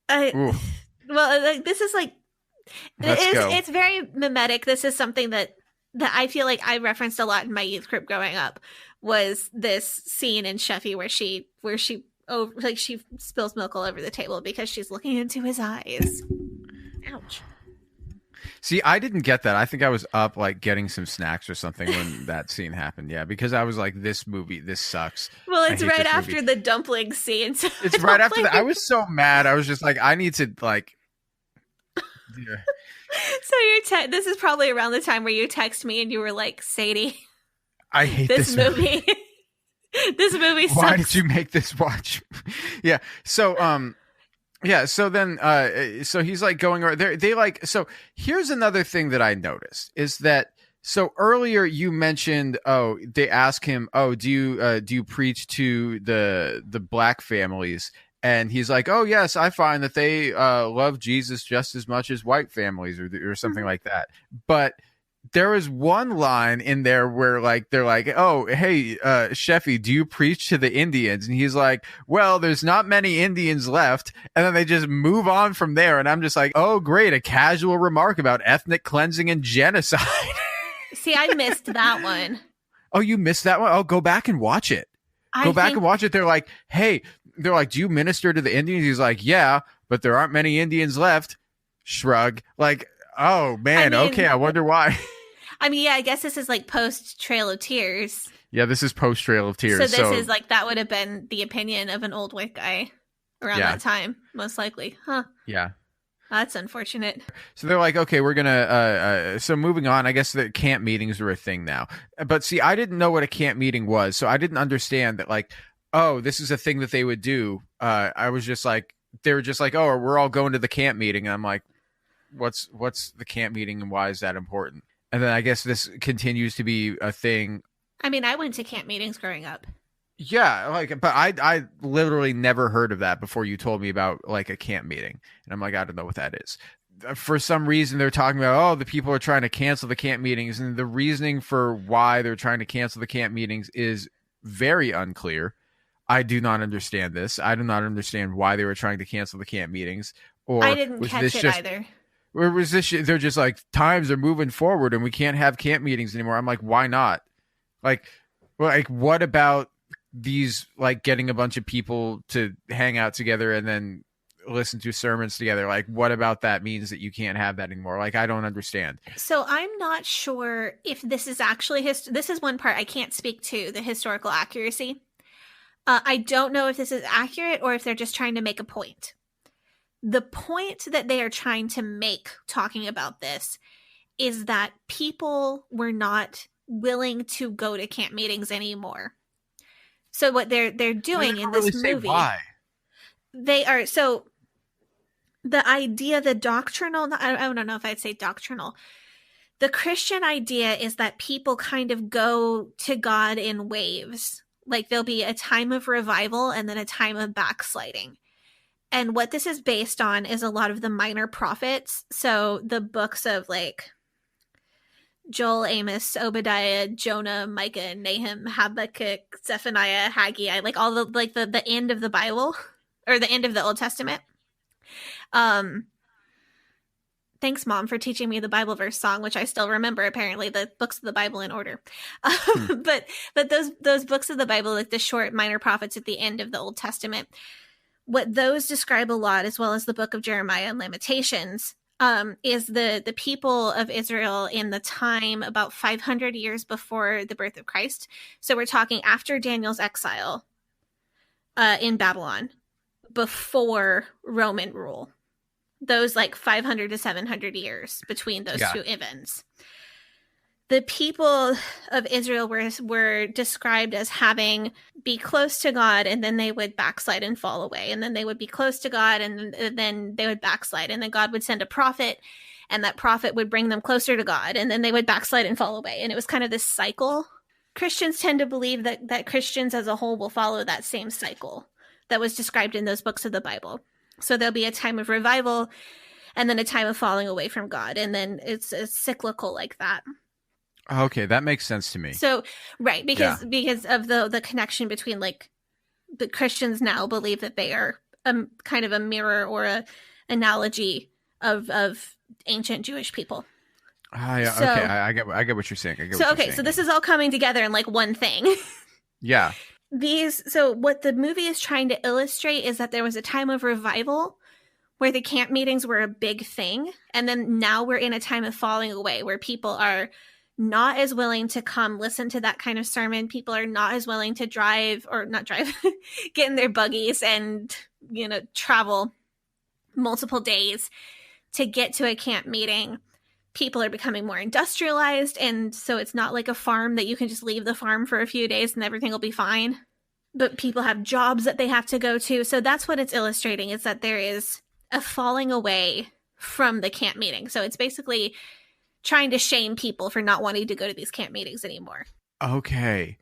Well, like, this is like... It's very mimetic. This is something that I feel like I referenced a lot in my youth group growing up, was this scene in Sheffey where she spills milk all over the table because she's looking into his eyes. Ouch. See, I didn't get that. I think I was up like getting some snacks or something when that scene happened. Yeah, because I was like, this sucks. Well, it's right after the dumpling scene. So it's right after that. I was so mad. I was just like, I need to like... Yeah. So this is probably around the time where you text me and you were like, Sadie, I hate this movie. This movie sucks. Why did you make this watch? Yeah. So so then so he's like going around. They like, so here's another thing that I noticed is that, so earlier you mentioned, they ask him, do you preach to the black families? And he's like, oh, yes, I find that they love Jesus just as much as white families or something like that. But there was one line in there where like they're like, oh, hey, Sheffey, do you preach to the Indians? And he's like, well, there's not many Indians left. And then they just move on from there. And I'm just like, oh, great. A casual remark about ethnic cleansing and genocide. See, I missed that one. Oh, you missed that one? Oh, go back and watch it. Go back and watch it. They're like, hey, do you minister to the Indians? He's like, yeah, but there aren't many Indians left. Shrug. Like, oh, man, okay, I wonder why. I mean, yeah, I guess this is like post Trail of Tears. Yeah, this is post Trail of Tears. So this is like, that would have been the opinion of an old white guy around that time, most likely. Huh. Yeah. That's unfortunate. So they're like, okay, we're gonna. So moving on, I guess the camp meetings are a thing now. But see, I didn't know what a camp meeting was, so I didn't understand that. Like, oh, this is a thing that they would do. I was just like, they were just like, oh, we're all going to the camp meeting. And I'm like, what's the camp meeting and why is that important? And then I guess this continues to be a thing. I mean, I went to camp meetings growing up. Yeah, like, but I literally never heard of that before you told me about like a camp meeting, and I'm like, I don't know what that is. For some reason, they're talking about, oh, the people are trying to cancel the camp meetings, and the reasoning for why they're trying to cancel the camp meetings is very unclear. I do not understand this. I do not understand why they were trying to cancel the camp meetings. Or I didn't catch it either. Or was this? They're just like, times are moving forward, and we can't have camp meetings anymore. I'm like, why not? Like, what about these, like, getting a bunch of people to hang out together and then listen to sermons together? Like, what about that means that you can't have that anymore? Like, I don't understand. So I'm not sure if this is actually this is one part I can't speak to the historical accuracy. I don't know if this is accurate or if they're just trying to make a point. The point that they are trying to make talking about this is that people were not willing to go to camp meetings anymore. So what they're doing in this movie, why they are, so the idea, the doctrinal, I don't know if I'd say doctrinal. The Christian idea is that people kind of go to God in waves. Like there'll be a time of revival and then a time of backsliding. And what this is based on is a lot of the minor prophets. So the books of like Joel, Amos, Obadiah, Jonah, Micah, Nahum, Habakkuk, Zephaniah, Haggai, like all the like the end of the Bible or the end of the Old Testament. Thanks, Mom, for teaching me the Bible verse song, which I still remember. Apparently, the books of the Bible in order. But those books of the Bible, like the short minor prophets at the end of the Old Testament, what those describe a lot, as well as the book of Jeremiah and Lamentations, is the people of Israel in the time about 500 years before the birth of Christ. So we're talking after Daniel's exile in Babylon, before Roman rule. Those like 500 to 700 years between those two events. The people of Israel were described as having be close to God, and then they would backslide and fall away. And then they would be close to God, and then they would backslide. And then God would send a prophet, and that prophet would bring them closer to God. And then they would backslide and fall away. And it was kind of this cycle. Christians tend to believe that Christians as a whole will follow that same cycle that was described in those books of the Bible. So there'll be a time of revival and then a time of falling away from God. And then it's cyclical like that. Okay, that makes sense to me. So, right, because of the connection between, like, the Christians now believe that they are kind of a mirror or a analogy of ancient Jewish people. Yeah, so, okay, I get what you're saying. So this is all coming together in like one thing. Yeah. So what the movie is trying to illustrate is that there was a time of revival where the camp meetings were a big thing, and then now we're in a time of falling away where people are not as willing to come listen to that kind of sermon. People are not as willing to get in their buggies and, travel multiple days to get to a camp meeting. People are becoming more industrialized, and so it's not like a farm that you can just leave the farm for a few days and everything will be fine. But people have jobs that they have to go to. So that's what it's illustrating, is that there is a falling away from the camp meeting. So it's basically trying to shame people for not wanting to go to these camp meetings anymore. Okay.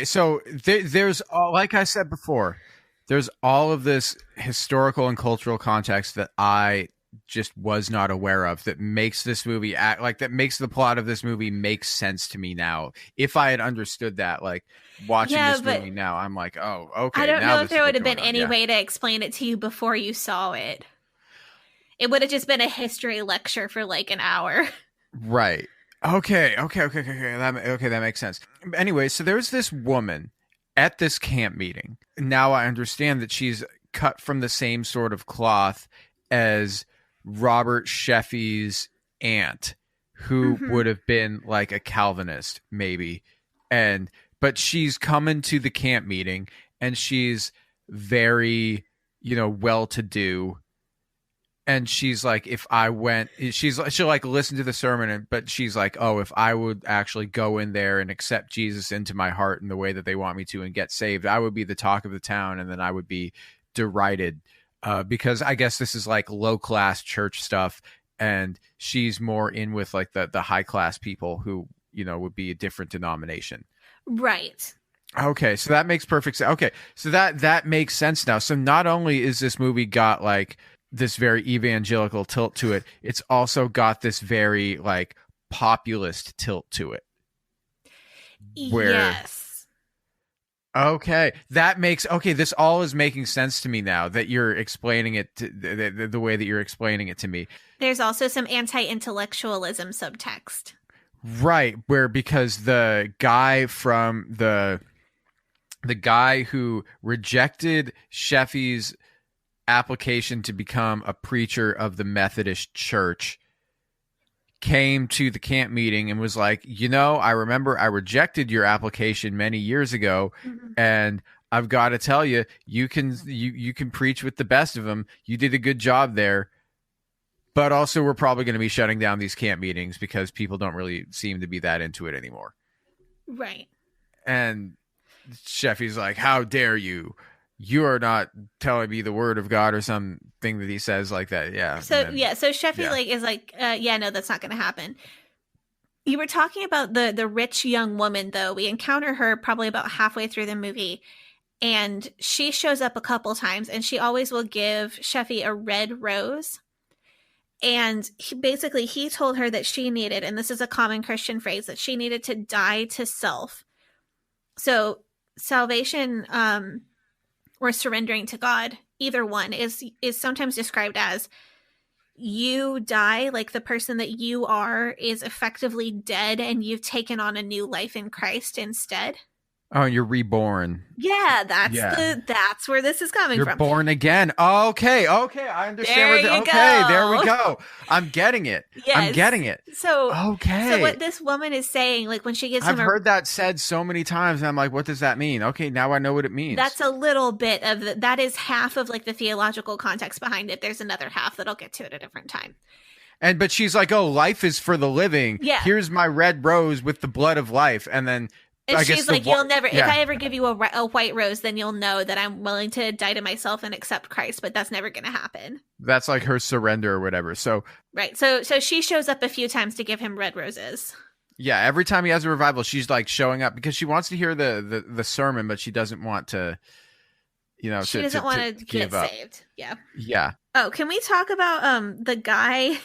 So there's, like I said before, there's all of this historical and cultural context that I just was not aware of that makes this movie that makes the plot of this movie make sense to me now. If I had understood that, like, watching this movie now, I'm like, oh, okay. I don't know if there would have been any way to explain it to you before you saw it. It would have just been a history lecture for like an hour. Right. Okay. That makes sense. Anyway, so there's this woman at this camp meeting. Now I understand that she's cut from the same sort of cloth as Robert Sheffey's aunt, who would have been like a Calvinist, maybe. But she's coming to the camp meeting, and she's very, well-to-do. And she's like, if I went, she'll like listen to the sermon, but she's like, oh, if I would actually go in there and accept Jesus into my heart in the way that they want me to and get saved, I would be the talk of the town, and then I would be derided, because I guess this is like low class church stuff, and she's more in with like the high class people who, you know, would be a different denomination. Right. Okay, so that makes perfect sense. Okay, so that makes sense now. So not only is this movie got like this very evangelical tilt to it, it's also got this very like populist tilt to it. Yes. Okay, this all is making sense to me now that you're explaining it the way that you're explaining it to me. There's also some anti-intellectualism subtext. Right, where because the guy from the guy who rejected Sheffey's application to become a preacher of the Methodist Church came to the camp meeting and was like, you know, I remember I rejected your application many years ago, and I've got to tell you, you can preach with the best of them. You did a good job there, but also we're probably going to be shutting down these camp meetings because people don't really seem to be that into it anymore. Right. And Sheffey's like, how dare you? You are not telling me the word of God, or something that he says like that. Yeah. So Sheffey is like, no, that's not going to happen. You were talking about the rich young woman, though. We encounter her probably about halfway through the movie, and she shows up a couple times, and she always will give Sheffey a red rose. And he told her that she needed, and this is a common Christian phrase, that she needed to die to self. So salvation, or surrendering to God, either one is sometimes described as you die, like the person that you are is effectively dead and you've taken on a new life in Christ instead. Oh, you're reborn. Yeah, that's where this is coming from. You're born again. Okay, I understand. There we go. I'm getting it. Yes. I'm getting it. So okay. So what this woman is saying, like when she gives him, I've heard that said so many times, and I'm like, what does that mean? Okay, now I know what it means. That's a little bit of that is half of like the theological context behind it. There's another half that I'll get to at a different time. But she's like, oh, life is for the living. Yeah. Here's my red rose with the blood of life, and then. And she's like, you'll never, if I ever give you a white rose, then you'll know that I'm willing to die to myself and accept Christ, but that's never going to happen. That's like her surrender or whatever. So, right. So she shows up a few times to give him red roses. Yeah. Every time he has a revival, she's like showing up because she wants to hear the sermon, but she doesn't want to, you know, she doesn't want to get saved. Yeah. Yeah. Oh, can we talk about the guy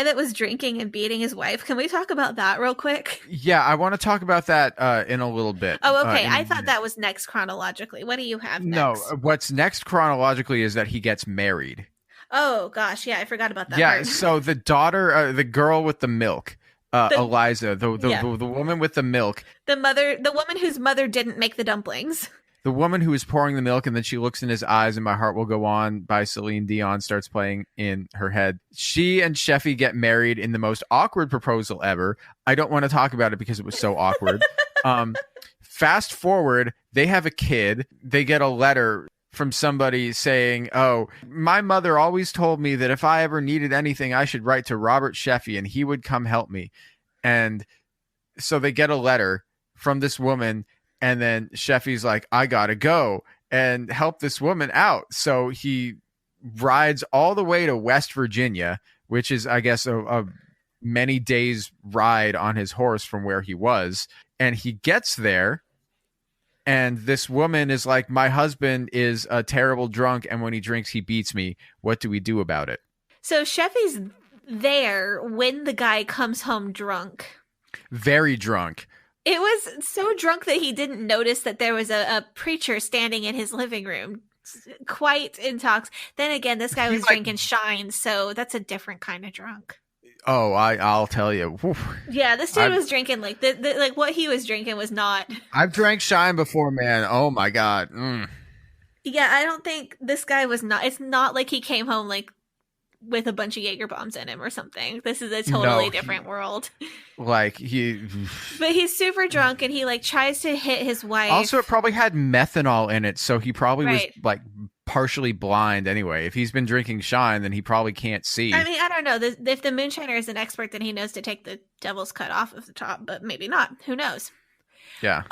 that was drinking and beating his wife? Can we talk about that real quick? Yeah, I want to talk about that in a little bit. Oh, okay. I thought that was next chronologically. What do you have next? No, what's next chronologically is that he gets married. Oh, gosh. Yeah, I forgot about that Yeah, part. so the daughter, the girl with the milk, Eliza, the woman with the milk. The woman whose mother didn't make the dumplings. The woman who is pouring the milk, and then she looks in his eyes, and My Heart Will Go On by Celine Dion starts playing in her head. She and Sheffey get married in the most awkward proposal ever. I don't want to talk about it because it was so awkward. Fast forward, they have a kid. They get a letter from somebody saying, oh, my mother always told me that if I ever needed anything, I should write to Robert Sheffey, and he would come help me. And so they get a letter from this woman. And then Sheffey's like, I gotta go and help this woman out. So he rides all the way to West Virginia, which is, I guess, a many days ride on his horse from where he was. And he gets there, and this woman is like, my husband is a terrible drunk, and when he drinks, he beats me. What do we do about it? So Sheffey's there when the guy comes home drunk. Very drunk. It was so drunk that he didn't notice that there was a preacher standing in his living room, quite intox. Then again, this guy was drinking shine, so that's a different kind of drunk. Oh, I'll tell you. Yeah, this dude was drinking like like what he was drinking was not. I've drank shine before, man. Oh my god. Mm. Yeah, I don't think this guy was not. It's not like he came home like with a bunch of Jaeger bombs in him or something. This is a totally different world. Like but he's super drunk and he like tries to hit his wife. Also, it probably had methanol in it, so he probably was like partially blind anyway. If he's been drinking shine, then he probably can't see. I mean, I don't know. If the moonshiner is an expert, then he knows to take the devil's cut off of the top, but maybe not. Who knows? Yeah.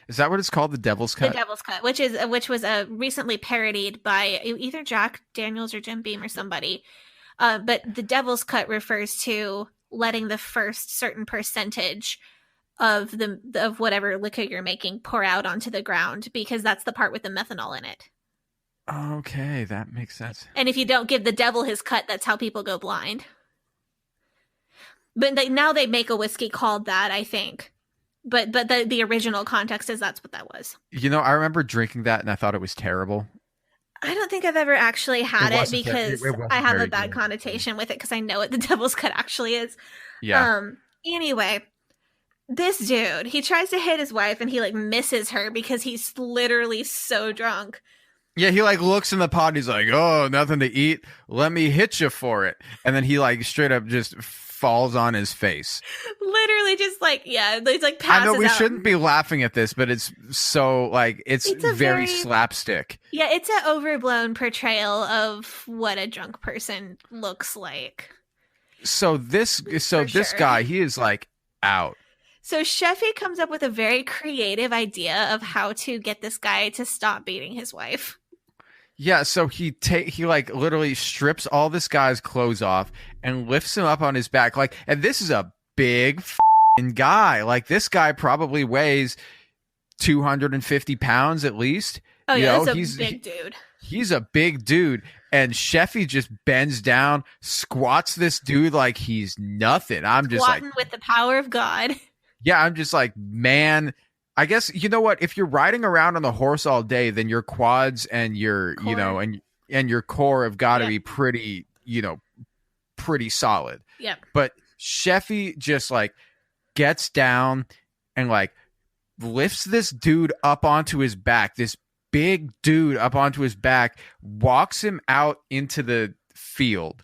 Is that what it's called? The Devil's Cut? The Devil's Cut, which was recently parodied by either Jack Daniels or Jim Beam or somebody. But the Devil's Cut refers to letting the first certain percentage of whatever liquor you're making pour out onto the ground, because that's the part with the methanol in it. Okay, that makes sense. And if you don't give the devil his cut, that's how people go blind. But now they make a whiskey called that, I think. But the original context is that's what that was. You know, I remember drinking that and I thought it was terrible. I don't think I've ever actually had it because I have a bad good. connotation with it because I know what the devil's cut actually is. Yeah. Anyway, this dude, he tries to hit his wife and he like misses her because he's literally so drunk. Yeah, he like looks in the pot. He's like, "Oh, nothing to eat. Let me hit you for it." And then he like straight up just falls on his face. Literally, just like it's like passes I know we out. shouldn't be laughing at this, but it's so like it's very slapstick. Yeah, it's an overblown portrayal of what a drunk person looks like. So this guy, he is like out. So Sheffey comes up with a very creative idea of how to get this guy to stop beating his wife. Yeah, so he like literally strips all this guy's clothes off and lifts him up on his back. Like, and this is a big guy. Like, this guy probably weighs 250 pounds at least. Oh yeah, you know, he's a big dude. He's a big dude, and Sheffey just bends down, squats this dude like he's nothing. I'm just Squatting like, with the power of God. Yeah, I'm just like, man. I guess, you know what? If you're riding around on the horse all day, then your quads and your, core. you know, and your core have got to be pretty, you know, pretty solid. Yep. But Sheffey just like gets down and like lifts this dude up onto his back, this big dude up onto his back, walks him out into the field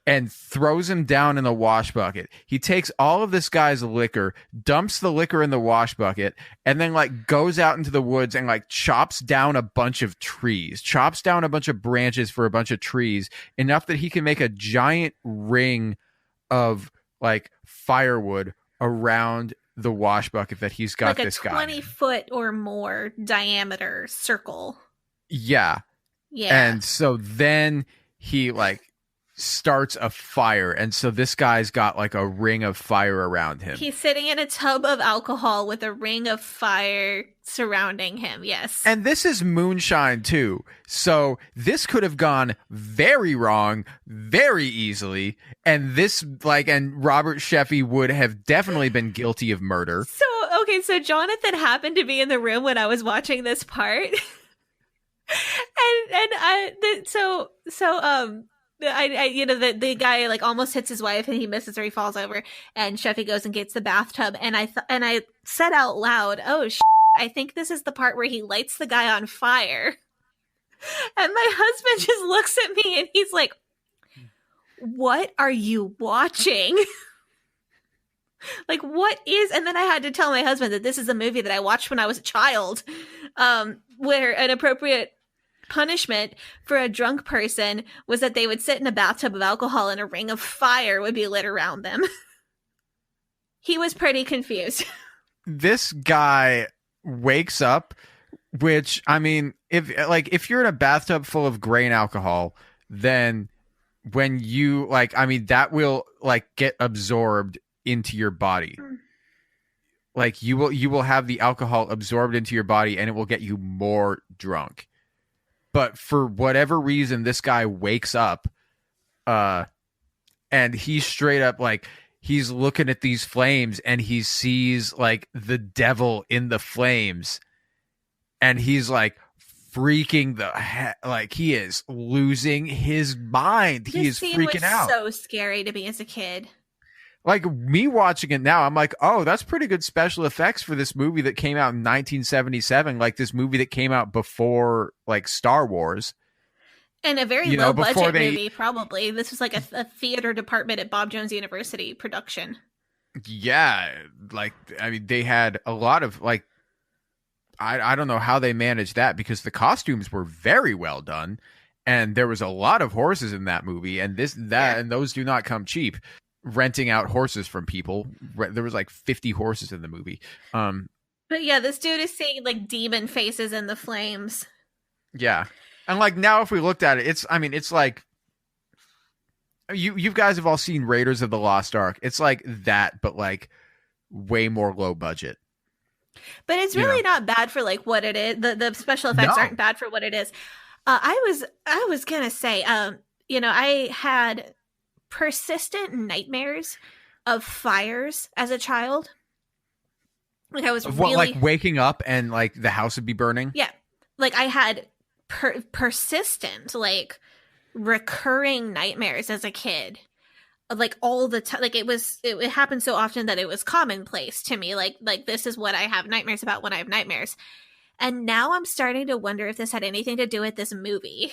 and throws him down in the wash bucket. He takes all of this guy's liquor, dumps the liquor in the wash bucket, and then like goes out into the woods and like chops down a bunch of trees, chops down a bunch of branches for a bunch of trees, enough that he can make a giant ring of like firewood around the wash bucket that he's got like this a guy. 20-foot or more diameter circle. Yeah. Yeah. And so then he like starts a fire, and so this guy's got like a ring of fire around him. He's sitting in a tub of alcohol with a ring of fire surrounding him. Yes. And this is moonshine too, so this could have gone very wrong very easily, and Robert Sheffey would have definitely been guilty of murder. So Jonathan happened to be in the room when I was watching this part. The guy like almost hits his wife and he misses her, he falls over, and Sheffey goes and gets the bathtub, and I said out loud, "Oh I think this is the part where he lights the guy on fire." And my husband just looks at me and he's like, "What are you watching?" Like, what is? And then I had to tell my husband that this is a movie that I watched when I was a child, where an appropriate punishment for a drunk person was that they would sit in a bathtub of alcohol and a ring of fire would be lit around them. He was pretty confused. This guy wakes up, which, I mean, if you're in a bathtub full of grain alcohol, then when you that will like get absorbed into your body. Like you will have the alcohol absorbed into your body and it will get you more drunk. But for whatever reason, this guy wakes up and he's straight up like, he's looking at these flames and he sees like the devil in the flames, and he's like freaking like he is losing his mind. He is freaking out. So scary to me as a kid. Like, me watching it now, I'm like, oh, that's pretty good special effects for this movie that came out in 1977. Like this movie that came out before like Star Wars. And a very low budget movie, probably. This was like a theater department at Bob Jones University production. Yeah. Like, I mean, they had a lot of like, I don't know how they managed that, because the costumes were very well done, and there was a lot of horses in that movie, and and those do not come cheap. Renting out horses from people, there was like 50 horses in the movie. But yeah, this dude is seeing like demon faces in the flames. Yeah, and like now, if we looked at it, it's like you guys have all seen Raiders of the Lost Ark. It's like that, but like way more low budget. But it's really not bad for like what it is. The special effects aren't bad for what it is. I was gonna say, I had persistent nightmares of fires as a child. Like I was like waking up and like the house would be burning. Yeah, like I had persistent, like recurring nightmares as a kid. Like all the time, like it happened so often that it was commonplace to me. Like this is what I have nightmares about when I have nightmares. And now I'm starting to wonder if this had anything to do with this movie.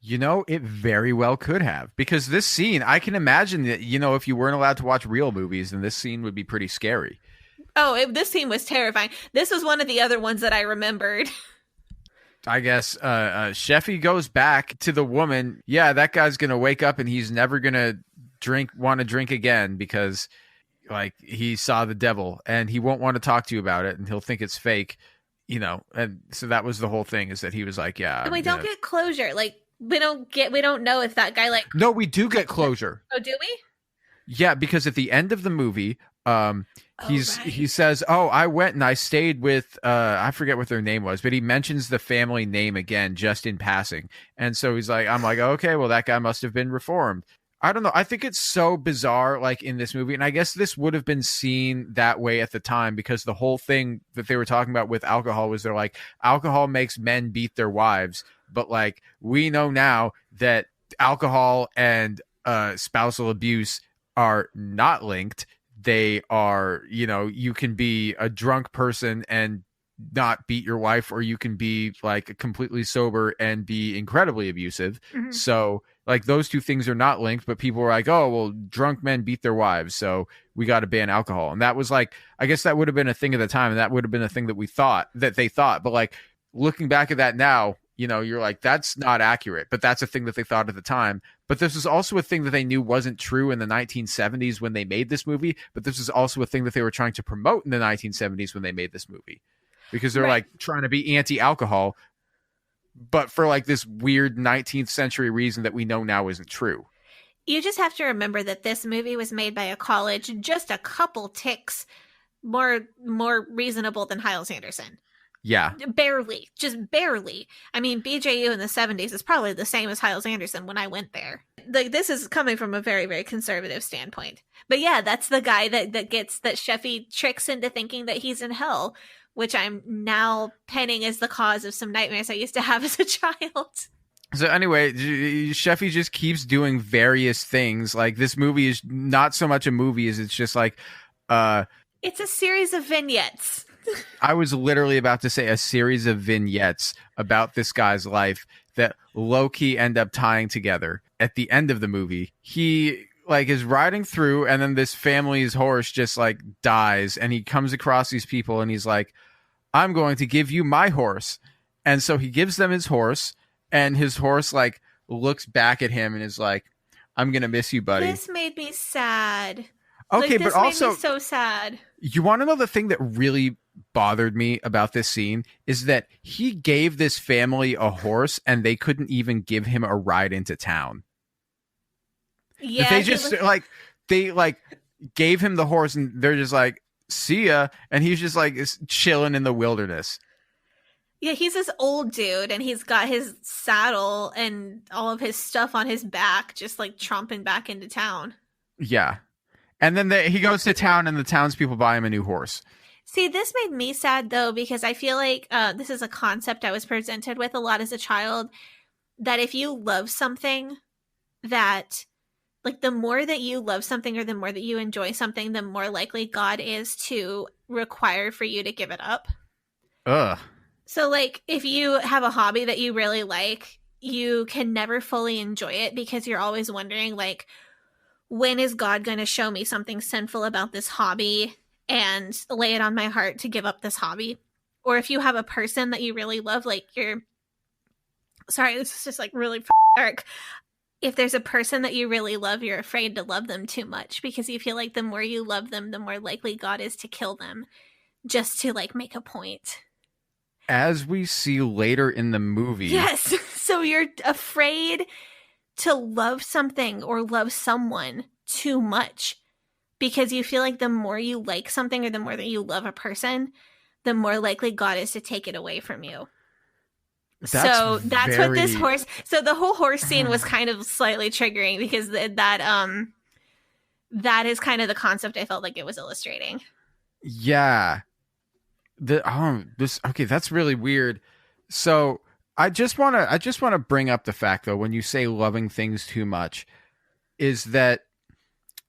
It very well could have, because this scene, I can imagine that, if you weren't allowed to watch real movies, then this scene would be pretty scary. Oh, this scene was terrifying. This was one of the other ones that I remembered. I guess Sheffey goes back to the woman. Yeah, that guy's going to wake up and he's never going to want to drink again, because like he saw the devil, and he won't want to talk to you about it, and he'll think it's fake, and so that was the whole thing, is that he was like, yeah. And we don't get closure. Like we don't know if that guy like. No, we do get closure. Oh, do we? Yeah, because at the end of the movie, he says, "Oh, I went and I stayed with I forget what their name was, but he mentions the family name again just in passing." And so he's like, I'm like, "Okay, well that guy must have been reformed." I don't know. I think it's so bizarre, like in this movie, and I guess this would have been seen that way at the time, because the whole thing that they were talking about with alcohol was they're like, alcohol makes men beat their wives, but like we know now that alcohol and spousal abuse are not linked. They are, you can be a drunk person and not beat your wife, or you can be like completely sober and be incredibly abusive. Mm-hmm. So like those two things are not linked, but people were like, oh, well, drunk men beat their wives, so we got to ban alcohol. And that was like, I guess that would have been a thing at the time, and that would have been a thing that they thought. But like looking back at that now, you're like, that's not accurate, but that's a thing that they thought at the time. But this is also a thing that they knew wasn't true in the 1970s when they made this movie. But this is also a thing that they were trying to promote in the 1970s when they made this movie, because they're like trying to be anti-alcohol, but for like this weird 19th century reason that we know now isn't true. You just have to remember that this movie was made by a college just a couple ticks more reasonable than Hyles Anderson. Yeah. Barely. Just barely. I mean, BJU in the 70s is probably the same as Hyles Anderson when I went there. Like, this is coming from a very, very conservative standpoint. But yeah, that's the guy that Sheffey tricks into thinking that he's in hell, which I'm now penning as the cause of some nightmares I used to have as a child. So anyway, Sheffey just keeps doing various things. Like, this movie is not so much a movie as it's just like... it's a series of vignettes. I was literally about to say a series of vignettes about this guy's life that low-key end up tying together. At the end of the movie, he like is riding through, and then this family's horse just like dies, and he comes across these people, and he's like, I'm going to give you my horse. And so he gives them his horse, and his horse like looks back at him and is like, I'm going to miss you, buddy. This made me sad. Okay, this but also made me so sad. You want to know the thing that really bothered me about this scene is that he gave this family a horse and they couldn't even give him a ride into town. Yeah, they just they gave him the horse and they're just like, see ya, and he's just like chilling in the wilderness. Yeah, he's this old dude and he's got his saddle and all of his stuff on his back, just like tromping back into town. Yeah. And then he goes to town and the townspeople buy him a new horse. See, this made me sad, though, because I feel like this is a concept I was presented with a lot as a child, that if you love something, that, like, the more that you love something or the more that you enjoy something, the more likely God is to require for you to give it up. Ugh. So, like, if you have a hobby that you really like, you can never fully enjoy it because you're always wondering, like, when is God going to show me something sinful about this hobby and lay it on my heart to give up this hobby? or if you have a person that you really love, like sorry, this is just like really dark. If there's a person that you really love, you're afraid to love them too much because you feel like the more you love them, the more likely God is to kill them just to like make a point. As we see later in the movie. Yes. So you're afraid to love something or love someone too much because you feel like the more you like something or the more that you love a person, the more likely God is to take it away from you. That's what this horse. So the whole horse scene was kind of slightly triggering because that is kind of the concept I felt like it was illustrating. Yeah. Okay, that's really weird. So I just want to bring up the fact though, when you say loving things too much, is that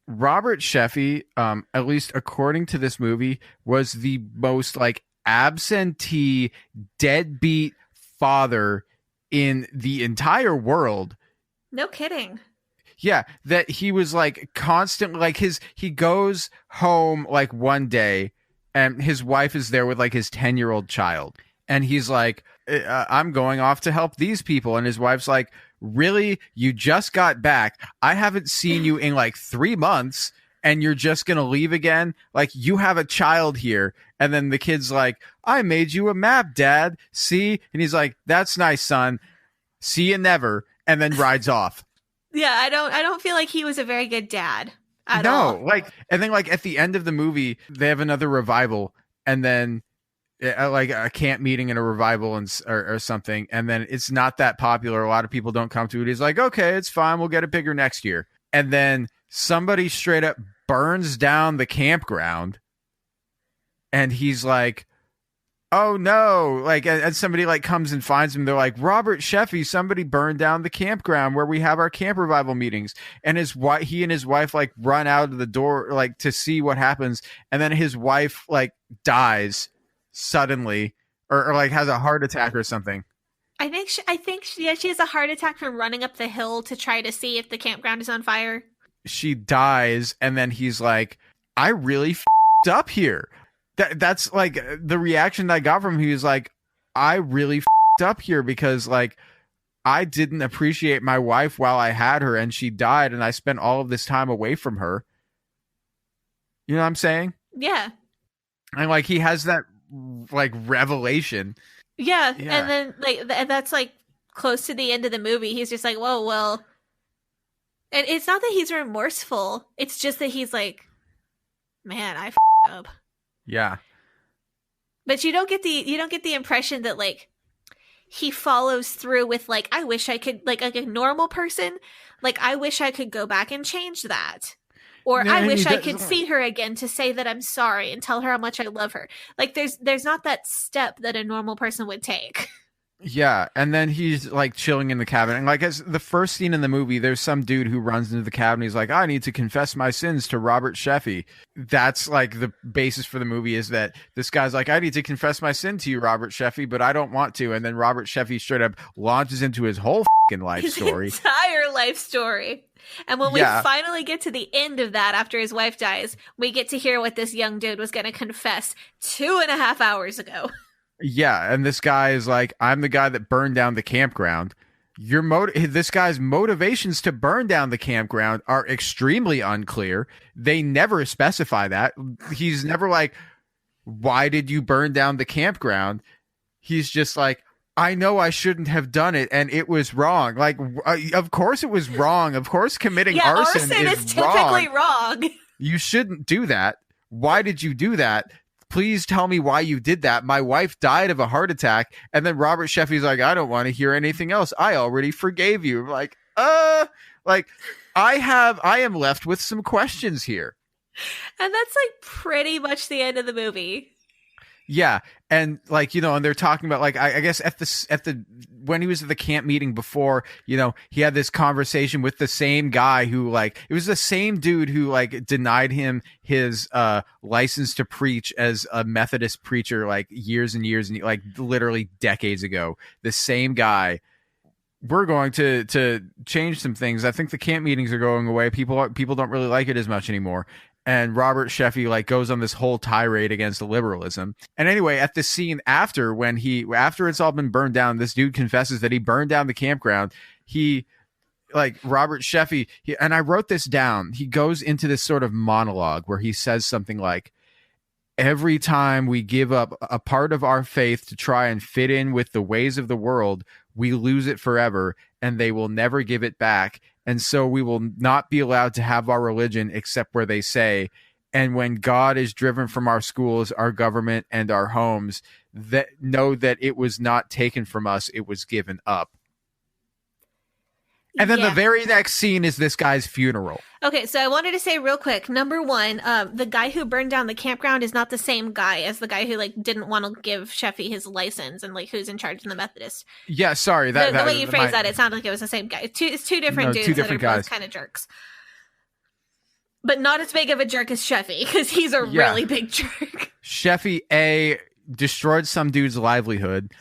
Robert Sheffey, at least according to this movie, was the most like absentee, deadbeat father in the entire world. No kidding. Yeah, that he was like constantly like he goes home like one day and his wife is there with like his 10-year-old child. And he's like, I'm going off to help these people. And his wife's like, really? You just got back. I haven't seen you in like 3 months and you're just going to leave again? Like, you have a child here. And then the kid's like, I made you a map, Dad. See? And he's like, that's nice, son. See you never. And then rides off. Yeah, I don't feel like he was a very good dad at all. No, like, and then like at the end of the movie, they have another revival, and then like a camp meeting and a revival and or something, and then it's not that popular. A lot of people don't come to it. He's like, okay, it's fine. We'll get it bigger next year. And then somebody straight up burns down the campground, and he's like, oh no, like, and somebody like comes and finds him. They're like, Robert Sheffey, somebody burned down the campground where we have our camp revival meetings. And he and his wife like run out of the door like to see what happens, and then his wife like dies suddenly or like has a heart attack or something. I think she has a heart attack from running up the hill to try to see if the campground is on fire. She dies, and then he's like, I really f***ed up here. That's like the reaction that I got from him. He was like, I really f***ed up here because like I didn't appreciate my wife while I had her and she died and I spent all of this time away from her. You know what I'm saying? Yeah. And like he has that like revelation. Yeah. And then like that's like close to the end of the movie. He's just like, whoa, well. And it's not that he's remorseful. It's just that he's like, man, I f***ed up. Yeah. But you don't get the impression that like he follows through with like, I wish I could like a normal person, like I wish I could go back and change that. Or Yeah, I wish I could see her again to say that I'm sorry and tell her how much I love her. Like there's not that step that a normal person would take. Yeah, and then he's like chilling in the cabin, and like as the first scene in the movie, there's some dude who runs into the cabin. He's like, I need to confess my sins to Robert Sheffey. That's like the basis for the movie, is that this guy's like, I need to confess my sin to you, Robert Sheffey, but I don't want to. And then Robert Sheffey straight up launches into his whole fucking life story. His entire life story. And when we finally get to the end of that, after his wife dies, we get to hear what this young dude was going to confess 2.5 hours ago. Yeah, and this guy is like, I'm the guy that burned down the campground. This guy's motivations to burn down the campground are extremely unclear. They never specify that. He's never like, why did you burn down the campground? He's just like, I know I shouldn't have done it, and it was wrong. Like, of course it was wrong. Of course committing arson is typically wrong. You shouldn't do that. Why did you do that? Please tell me why you did that. My wife died of a heart attack. And then Robert Sheffey's like, I don't want to hear anything else. I already forgave you. I'm like, like I am left with some questions here. And that's like pretty much the end of the movie. Yeah. And like, you know, and they're talking about like, I guess when he was at the camp meeting before, you know, he had this conversation with the same guy who like, it was the same dude who like denied him his license to preach as a Methodist preacher like years and years and like literally decades ago. The same guy. We're going to change some things. I think the camp meetings are going away. People don't really like it as much anymore. And Robert Sheffey like goes on this whole tirade against liberalism. And anyway, at the scene after it's all been burned down, this dude confesses that he burned down the campground. He like Robert Sheffey, and I wrote this down. He goes into this sort of monologue where he says something like, every time we give up a part of our faith to try and fit in with the ways of the world, we lose it forever, and they will never give it back. And so we will not be allowed to have our religion except where they say. And when God is driven from our schools, our government, and our homes, that know that it was not taken from us, it was given up. And then the very next scene is this guy's funeral. Okay, so I wanted to say real quick. Number one, the guy who burned down the campground is not the same guy as the guy who like didn't want to give Sheffey his license and like who's in charge in the Methodist. Yeah, sorry. The way you phrased that, it sounded like it was the same guy. It's two different dudes that are both kind of jerks. But not as big of a jerk as Sheffey, because he's a really big jerk. Sheffey, destroyed some dude's livelihood.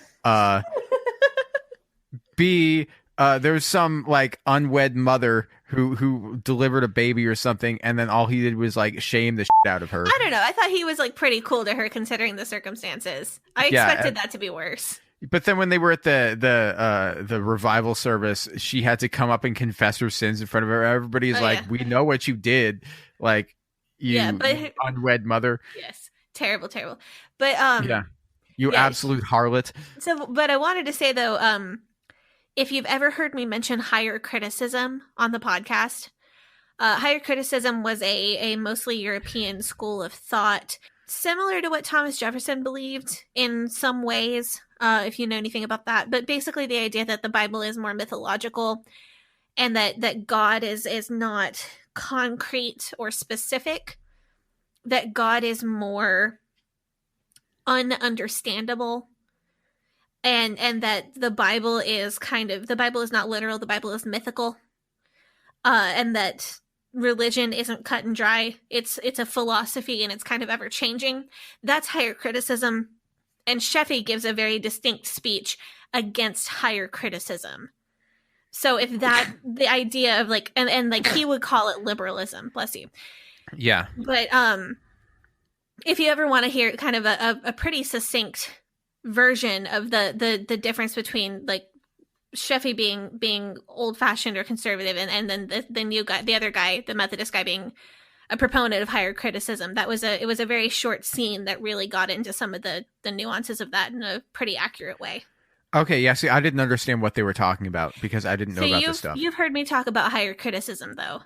B, there's some like unwed mother who delivered a baby or something, and then all he did was like shame the shit out of her. I don't know. I thought he was like pretty cool to her considering the circumstances. I expected that to be worse. But then when they were at the revival service, she had to come up and confess her sins in front of her. Everybody's we know what you did, like you unwed mother. Yes, terrible. But you absolute harlot. So, but I wanted to say though, if you've ever heard me mention higher criticism on the podcast, higher criticism was a mostly European school of thought, similar to what Thomas Jefferson believed in some ways. If you know anything about that, but basically the idea that the Bible is more mythological and that God is not concrete or specific, that God is more ununderstandable, and that the Bible is not literal, the Bible is mythical, and that religion isn't cut and dry. It's a philosophy and it's kind of ever changing. That's higher criticism. And Sheffey gives a very distinct speech against higher criticism. So if the idea of like, and like he would call it liberalism, bless you. Yeah. But if you ever want to hear kind of a pretty succinct version of the difference between like Sheffey being old fashioned or conservative, and then the new guy, the other guy, the Methodist guy, being a proponent of higher criticism. It was a very short scene that really got into some of the nuances of that in a pretty accurate way. Okay, yeah, see, I didn't understand what they were talking about because I didn't know about this stuff. You've heard me talk about higher criticism, though.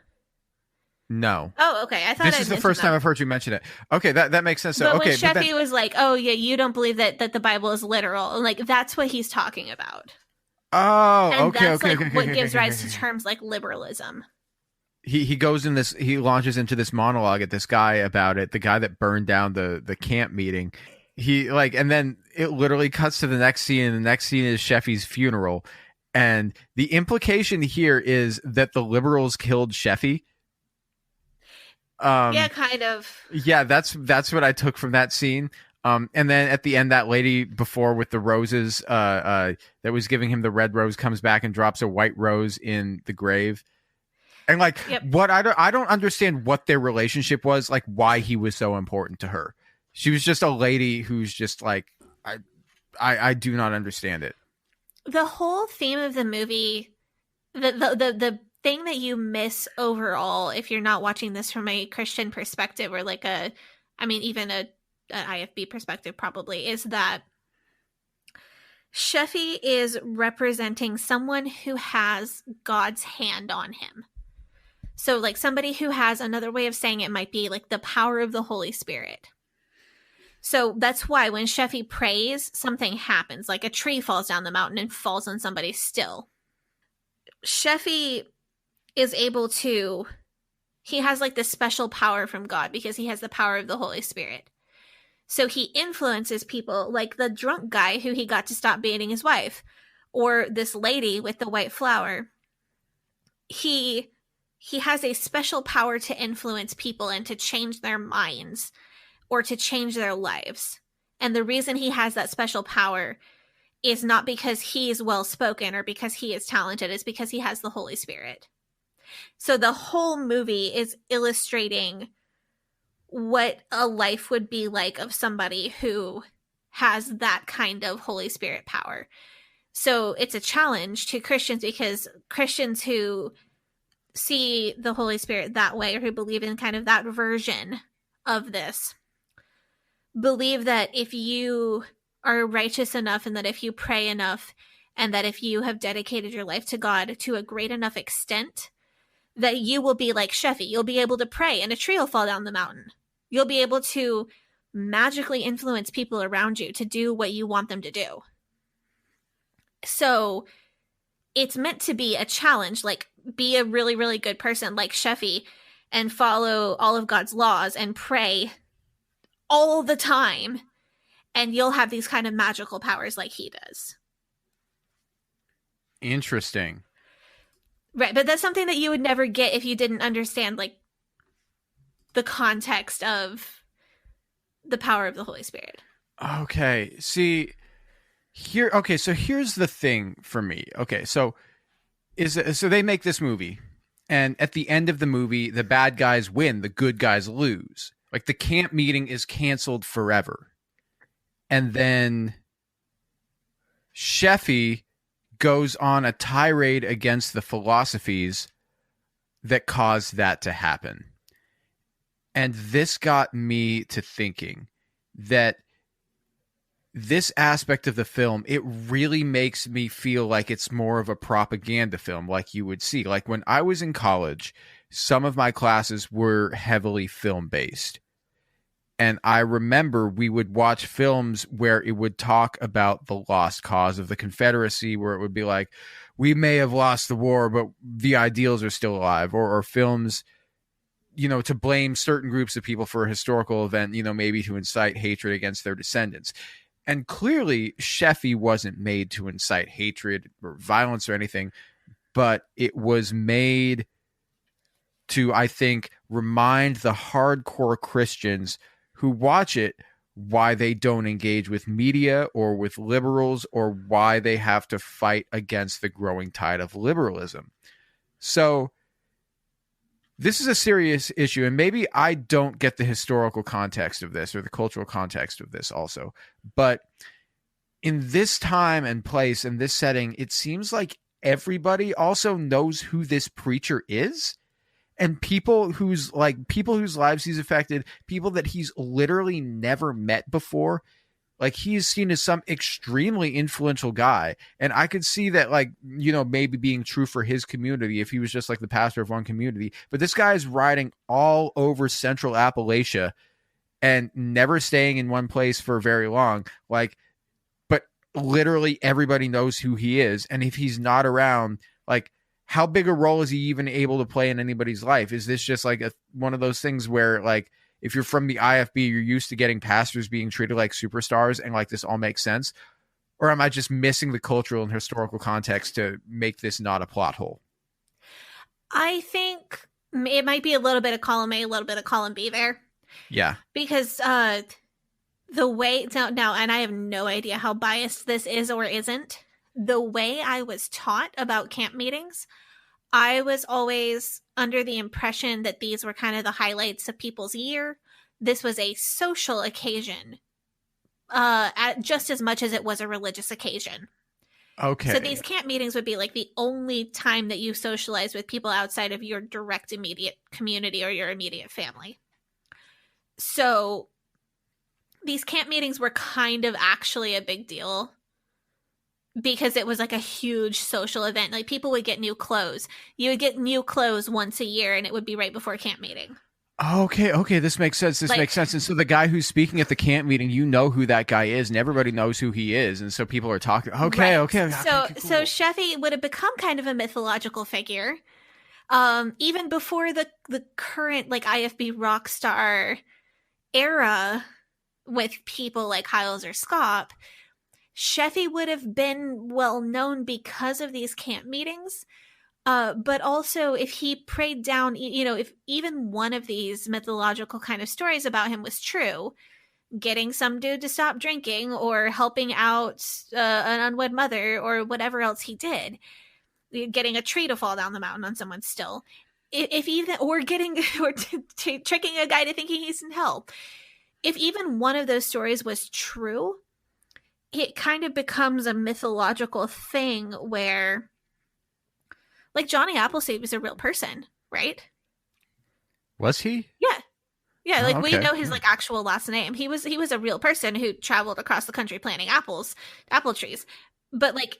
No. Oh, okay. I thought this is the first time I've heard you mention it. Okay, that makes sense. So, but okay, when Sheffey was like, "Oh, yeah, you don't believe that the Bible is literal," and like that's what he's talking about. Oh, and okay, that's okay, like okay, what okay, gives okay, rise okay. to terms like liberalism. He goes in this. He launches into this monologue at this guy about it. The guy that burned down the camp meeting. He like, and then it literally cuts to the next scene, and the next scene is Sheffey's funeral. And the implication here is that the liberals killed Sheffey. Yeah, kind of. Yeah, that's what I took from that scene. And then at the end, that lady before with the roses, that was giving him the red rose, comes back and drops a white rose in the grave. And like, what I don't understand what their relationship was, like why he was so important to her. She was just a lady who's just like, I do not understand it. The whole theme of the movie, the thing that you miss overall, if you're not watching this from a Christian perspective or like even an IFB perspective probably, is that Sheffey is representing someone who has God's hand on him. So like somebody who has, another way of saying it might be like the power of the Holy Spirit. So that's why when Sheffey prays, something happens, like a tree falls down the mountain and falls on somebody still. Sheffey is able to, he has like this special power from God because he has the power of the Holy Spirit. So he influences people like the drunk guy who he got to stop beating his wife, or this lady with the white flower. He has a special power to influence people and to change their minds or to change their lives. And the reason he has that special power is not because he is well-spoken or because he is talented, it's because he has the Holy Spirit. So the whole movie is illustrating what a life would be like of somebody who has that kind of Holy Spirit power. So it's a challenge to Christians, because Christians who see the Holy Spirit that way, or who believe in kind of that version of this, believe that if you are righteous enough, and that if you pray enough, and that if you have dedicated your life to God to a great enough extent, that you will be like Sheffey. You'll be able to pray and a tree will fall down the mountain. You'll be able to magically influence people around you to do what you want them to do. So it's meant to be a challenge, like be a really, really good person like Sheffey and follow all of God's laws and pray all the time, and you'll have these kind of magical powers like he does. Interesting. Right, but that's something that you would never get if you didn't understand like the context of the power of the Holy Spirit. Okay, see here. Okay, so here's the thing for me. Okay, so they make this movie, and at the end of the movie, the bad guys win, the good guys lose. Like the camp meeting is canceled forever, and then Sheffey goes on a tirade against the philosophies that caused that to happen. And this got me to thinking that this aspect of the film, it really makes me feel like it's more of a propaganda film, like you would see. Like when I was in college, some of my classes were heavily film-based. And I remember we would watch films where it would talk about the lost cause of the Confederacy, where it would be like, we may have lost the war, but the ideals are still alive. Or films, you know, to blame certain groups of people for a historical event, you know, maybe to incite hatred against their descendants. And clearly, Sheffey wasn't made to incite hatred or violence or anything, but it was made to, I think, remind the hardcore Christians who watch it why they don't engage with media or with liberals, or why they have to fight against the growing tide of liberalism. So this is a serious issue, and maybe I don't get the historical context of this or the cultural context of this also. But in this time and place, in this setting, it seems like everybody also knows who this preacher is. And people whose lives he's affected, people that he's literally never met before, like he's seen as some extremely influential guy. And I could see that, like, you know, maybe being true for his community if he was just like the pastor of one community. But this guy is riding all over Central Appalachia and never staying in one place for very long. Like, but literally everybody knows who he is. And if he's not around, like, how big a role is he even able to play in anybody's life? Is this just like one of those things where, like, if you're from the IFB, you're used to getting pastors being treated like superstars and like this all makes sense? Or am I just missing the cultural and historical context to make this not a plot hole? I think it might be a little bit of column A, a little bit of column B there. Yeah. Because the way, now, and I have no idea how biased this is or isn't, the way I was taught about camp meetings, I was always under the impression that these were kind of the highlights of people's year. This was a social occasion, just as much as it was a religious occasion. Okay. So these camp meetings would be like the only time that you socialize with people outside of your direct immediate community or your immediate family. So these camp meetings were kind of actually a big deal, because it was like a huge social event. Like people would get new clothes. You would get new clothes once a year, and it would be right before camp meeting. Okay, this makes sense. Makes sense. And so the guy who's speaking at the camp meeting, you know who that guy is, and everybody knows who he is, and so people are talking. Okay. So Cool. Sheffey would have become kind of a mythological figure, even before the current like IFB rock star era with people like Hiles or Scop. Sheffey would have been well known because of these camp meetings, but also if he prayed down, you know, if even one of these mythological kind of stories about him was true, getting some dude to stop drinking or helping out an unwed mother or whatever else he did, getting a tree to fall down the mountain on someone still, if even, or getting, or tricking a guy to thinking he's in hell, if even one of those stories was true, it kind of becomes a mythological thing where, like, Johnny Appleseed was a real person, right? Was he? Yeah. Yeah, Oh, like we okay. know his like actual last name. He was a real person who traveled across the country planting apple trees. But like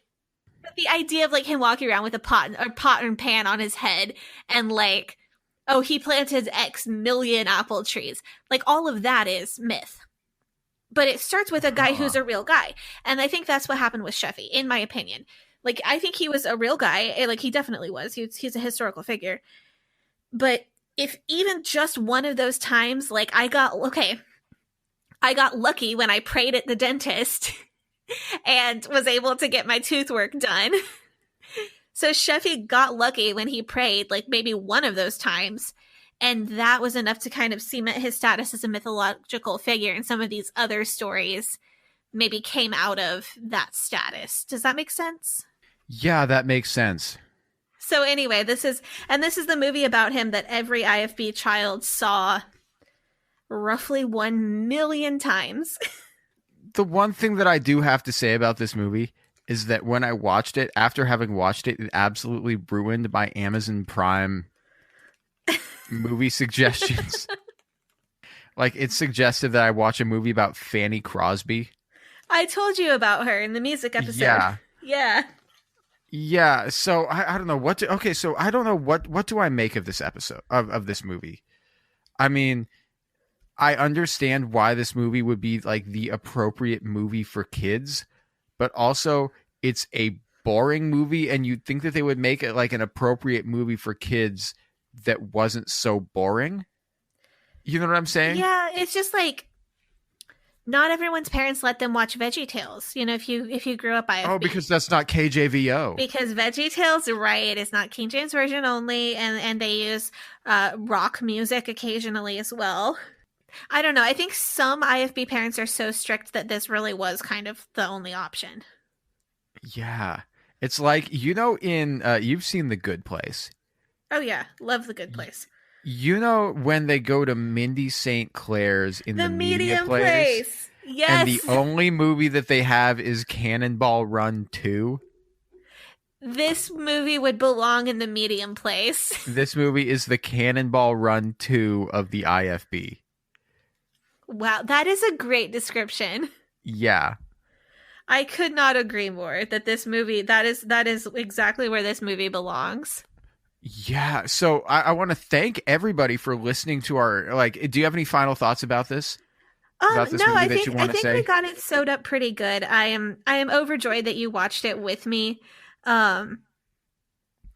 the idea of like him walking around with a pot and pan on his head and like, oh, he planted X million apple trees. Like all of that is myth. But it starts with a guy who's a real guy. And I think that's what happened with Sheffey, in my opinion. Like I think he was a real guy. Like he definitely was. He's a historical figure. But if even just one of those times, like I got lucky when I prayed at the dentist and was able to get my tooth work done. So Sheffey got lucky when he prayed, like maybe one of those times. And that was enough to kind of cement his status as a mythological figure. And some of these other stories maybe came out of that status. Does that make sense? Yeah, that makes sense. So anyway, this is the movie about him that every IFB child saw roughly 1 million times. The one thing that I do have to say about this movie is that when I watched it, after having watched it, it absolutely ruined my Amazon Prime movie suggestions. Like, it suggested that I watch a movie about Fanny Crosby. I told you about her in the music episode. Yeah. Yeah. Yeah, so I don't know what to... Okay, so I don't know what do I make of this episode, of this movie? I mean, I understand why this movie would be, like, the appropriate movie for kids, but also it's a boring movie, and you'd think that they would make it, like, an appropriate movie for kids that wasn't so boring. You know what I'm saying? Yeah, it's just, like, not everyone's parents let them watch VeggieTales. You know, if you grew up IFB. Oh, because that's not KJVO. Because VeggieTales, right, is not King James Version only, and they use rock music occasionally as well. I don't know. I think some IFB parents are so strict that this really was kind of the only option. Yeah. It's like, you know, in you've seen The Good Place. Oh, yeah. Love The Good Place. You know when they go to Mindy St. Clair's in the Media Place? Yes. And the only movie that they have is Cannonball Run 2? This movie would belong in the Medium Place. This movie is the Cannonball Run 2 of the IFB. Wow, that is a great description. Yeah. I could not agree more that this movie, that is exactly where this movie belongs. Yeah, so I want to thank everybody for listening to our, like, do you have any final thoughts about this? About this no, movie I that think you want to say? we got it sewed up pretty good. I am overjoyed that you watched it with me. Man,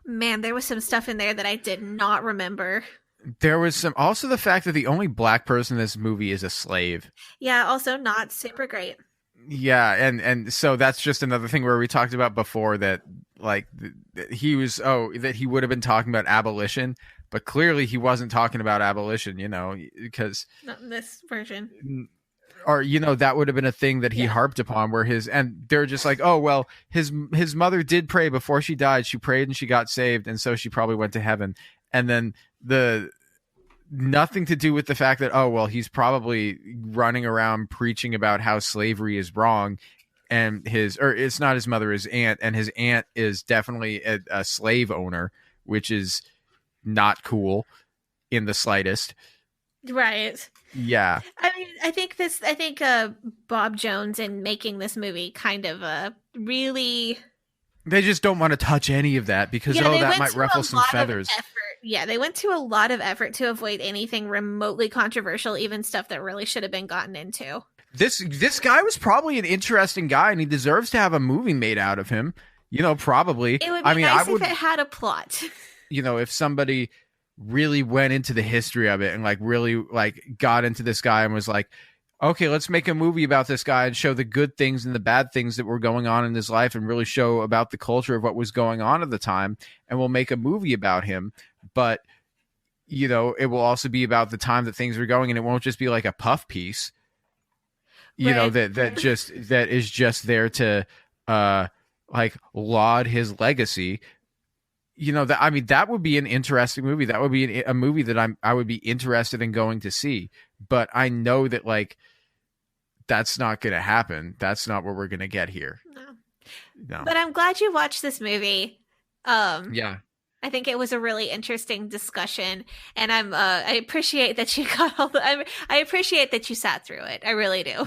there was some stuff in there that I did not remember. There was some, also the fact that the only black person in this movie is a slave. Yeah, also not super great. Yeah, and so that's just another thing where we talked about before that, like, that he would have been talking about abolition, but clearly he wasn't talking about abolition, you know, because not in this version. Or, you know, that would have been a thing that he harped upon, where and they're just like, oh, well, his mother did pray before she died. She prayed and she got saved, and so she probably went to heaven. And then nothing to do with the fact that, oh, well, he's probably running around preaching about how slavery is wrong, and it's not his mother, his aunt, and his aunt is definitely a slave owner, which is not cool in the slightest. Right. Yeah. I mean, I think Bob Jones in making this movie kind of really... They just don't want to touch any of that because, that might ruffle some feathers. Yeah, they went to a lot of effort to avoid anything remotely controversial, even stuff that really should have been gotten into. This guy was probably an interesting guy, and he deserves to have a movie made out of him. You know, probably. It would be nice if it had a plot. You know, if somebody really went into the history of it and like really like got into this guy and was like, okay, let's make a movie about this guy and show the good things and the bad things that were going on in his life and really show about the culture of what was going on at the time. And we'll make a movie about him. But, you know, it will also be about the time that things were going, and it won't just be like a puff piece, you know, that is just there to like laud his legacy. that, I mean, that would be an interesting movie. That would be a movie that I would be interested in going to see. But I know that like that's not going to happen. That's not what we're going to get here. No. But I'm glad you watched this movie. Yeah. I think it was a really interesting discussion, and I appreciate that you got all the. I appreciate that you sat through it. I really do.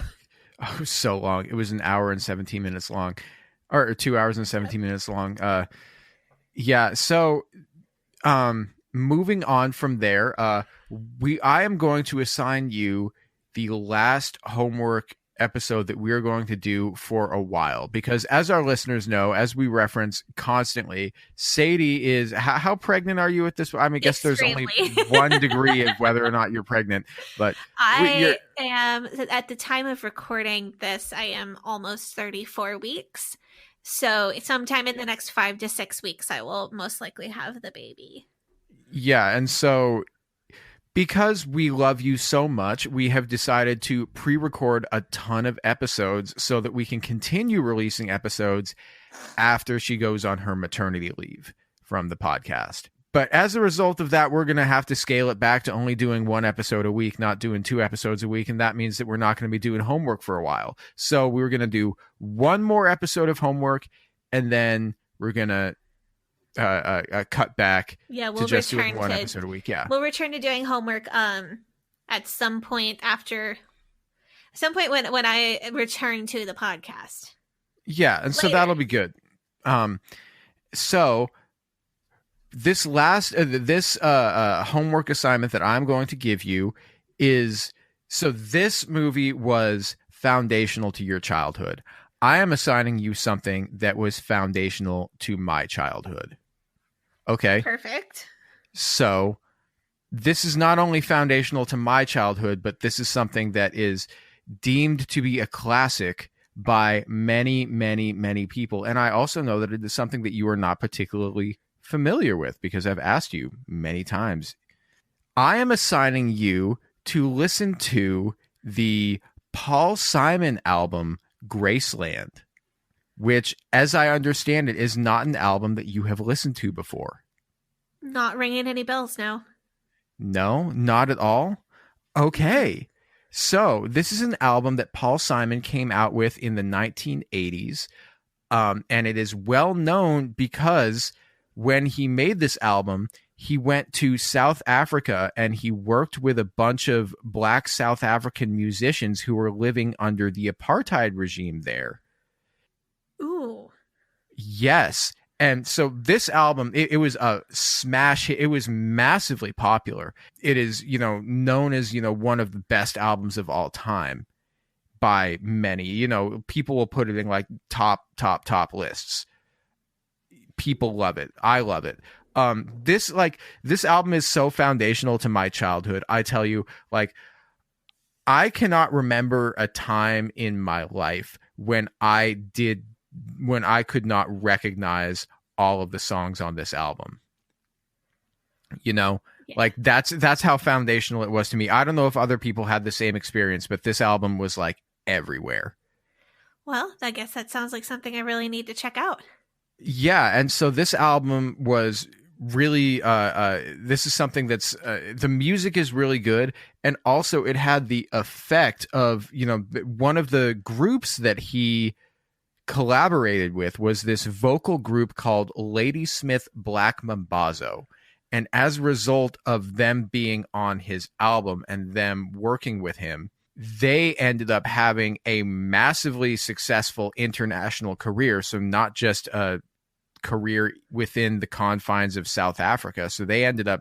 Oh, it was so long. It was an hour and 17 minutes long, or 2 hours and 17 minutes long. Yeah. So, moving on from there, I am going to assign you the last homework episode that we are going to do for a while, because as our listeners know, as we reference constantly, Sadie is how pregnant are you at this? I mean, I guess Extremely. There's only 1 degree of whether or not you're pregnant, but I am at the time of recording this. I am almost 34 weeks. So sometime in the next 5 to 6 weeks, I will most likely have the baby. Yeah, and so because we love you so much, we have decided to pre-record a ton of episodes so that we can continue releasing episodes after she goes on her maternity leave from the podcast. But as a result of that, we're going to have to scale it back to only doing 1 episode a week, not doing 2 episodes a week. And that means that we're not going to be doing homework for a while. So we're going to do 1 more episode of homework, and then we're going to cut back to just doing 1 episode a week. Yeah, we'll return to doing homework at some point when I return to the podcast. Yeah, and so that'll be good. So this last homework assignment that I'm going to give you is, so this movie was foundational to your childhood. I am assigning you something that was foundational to my childhood. Okay. Perfect. So this is not only foundational to my childhood, but this is something that is deemed to be a classic by many, many, many people. And I also know that it is something that you are not particularly familiar with, because I've asked you many times. I am assigning you to listen to the Paul Simon album, Graceland, which, as I understand it, is not an album that you have listened to before. Not ringing any bells now. No, not at all? Okay. So this is an album that Paul Simon came out with in the 1980s. And it is well known because when he made this album, he went to South Africa and he worked with a bunch of Black South African musicians who were living under the apartheid regime there. Ooh. Yes. And so this album, it was a smash hit. It was massively popular. It is, known as, one of the best albums of all time by many. People will put it in like top lists. People love it. I love it. This album is so foundational to my childhood. I tell you, I cannot remember a time in my life when I could not recognize all of the songs on this album. Yeah. That's how foundational it was to me. I don't know if other people had the same experience, but this album was everywhere. Well, I guess that sounds like something I really need to check out. Yeah, and so this album was really this is something that's the music is really good, and also it had the effect of one of the groups that he collaborated with was this vocal group called Ladysmith Black Mambazo, and as a result of them being on his album and them working with him, they ended up having a massively successful international career. So not just a career within the confines of South Africa. So they ended up,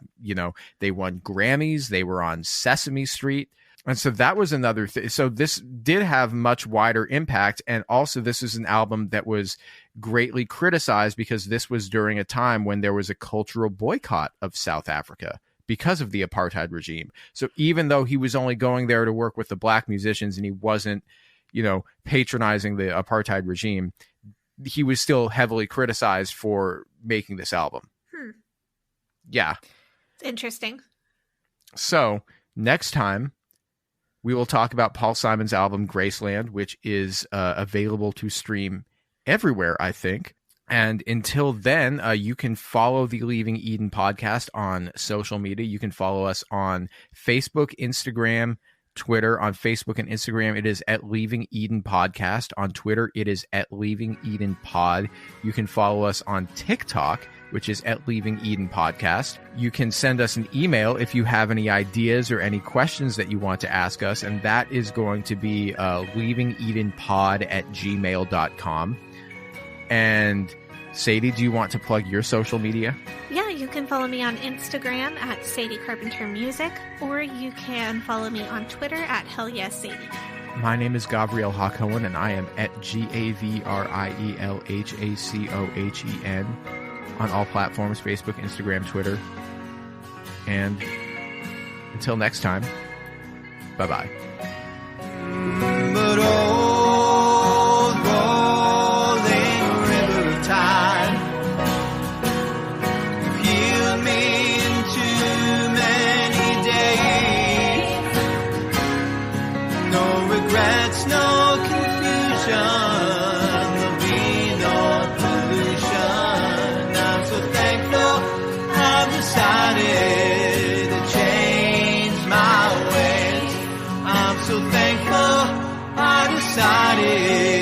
they won Grammys, they were on Sesame Street. And so that was another thing. So this did have much wider impact. And also this is an album that was greatly criticized because this was during a time when there was a cultural boycott of South Africa because of the apartheid regime. So even though he was only going there to work with the black musicians and he wasn't, patronizing the apartheid regime, he was still heavily criticized for making this album. Yeah. It's interesting. So next time we will talk about Paul Simon's album Graceland, which is available to stream everywhere, I think. And until then, you can follow the Leaving Eden podcast on social media. You can follow us on Facebook, Instagram, Twitter. On Facebook and Instagram, it is at Leaving Eden Podcast. On Twitter, it is at Leaving Eden Pod. You can follow us on TikTok, which is at Leaving Eden Podcast. You can send us an email if you have any ideas or any questions that you want to ask us, and that is going to be leavingedenpod@gmail.com. And Sadie, do you want to plug your social media? Yeah, you can follow me on Instagram at Sadie Carpenter Music, or you can follow me on Twitter at Hell Yes Sadie. My name is Gabriel Hacohen, and I am at GAVRIELHACOHEN on all platforms, Facebook, Instagram, Twitter. And until next time, bye-bye. But old rolling river of time, you've healed me in too many days. No regrets, no confusion, there'll be no pollution. I'm so thankful I've decided to change my ways. I'm so thankful I decided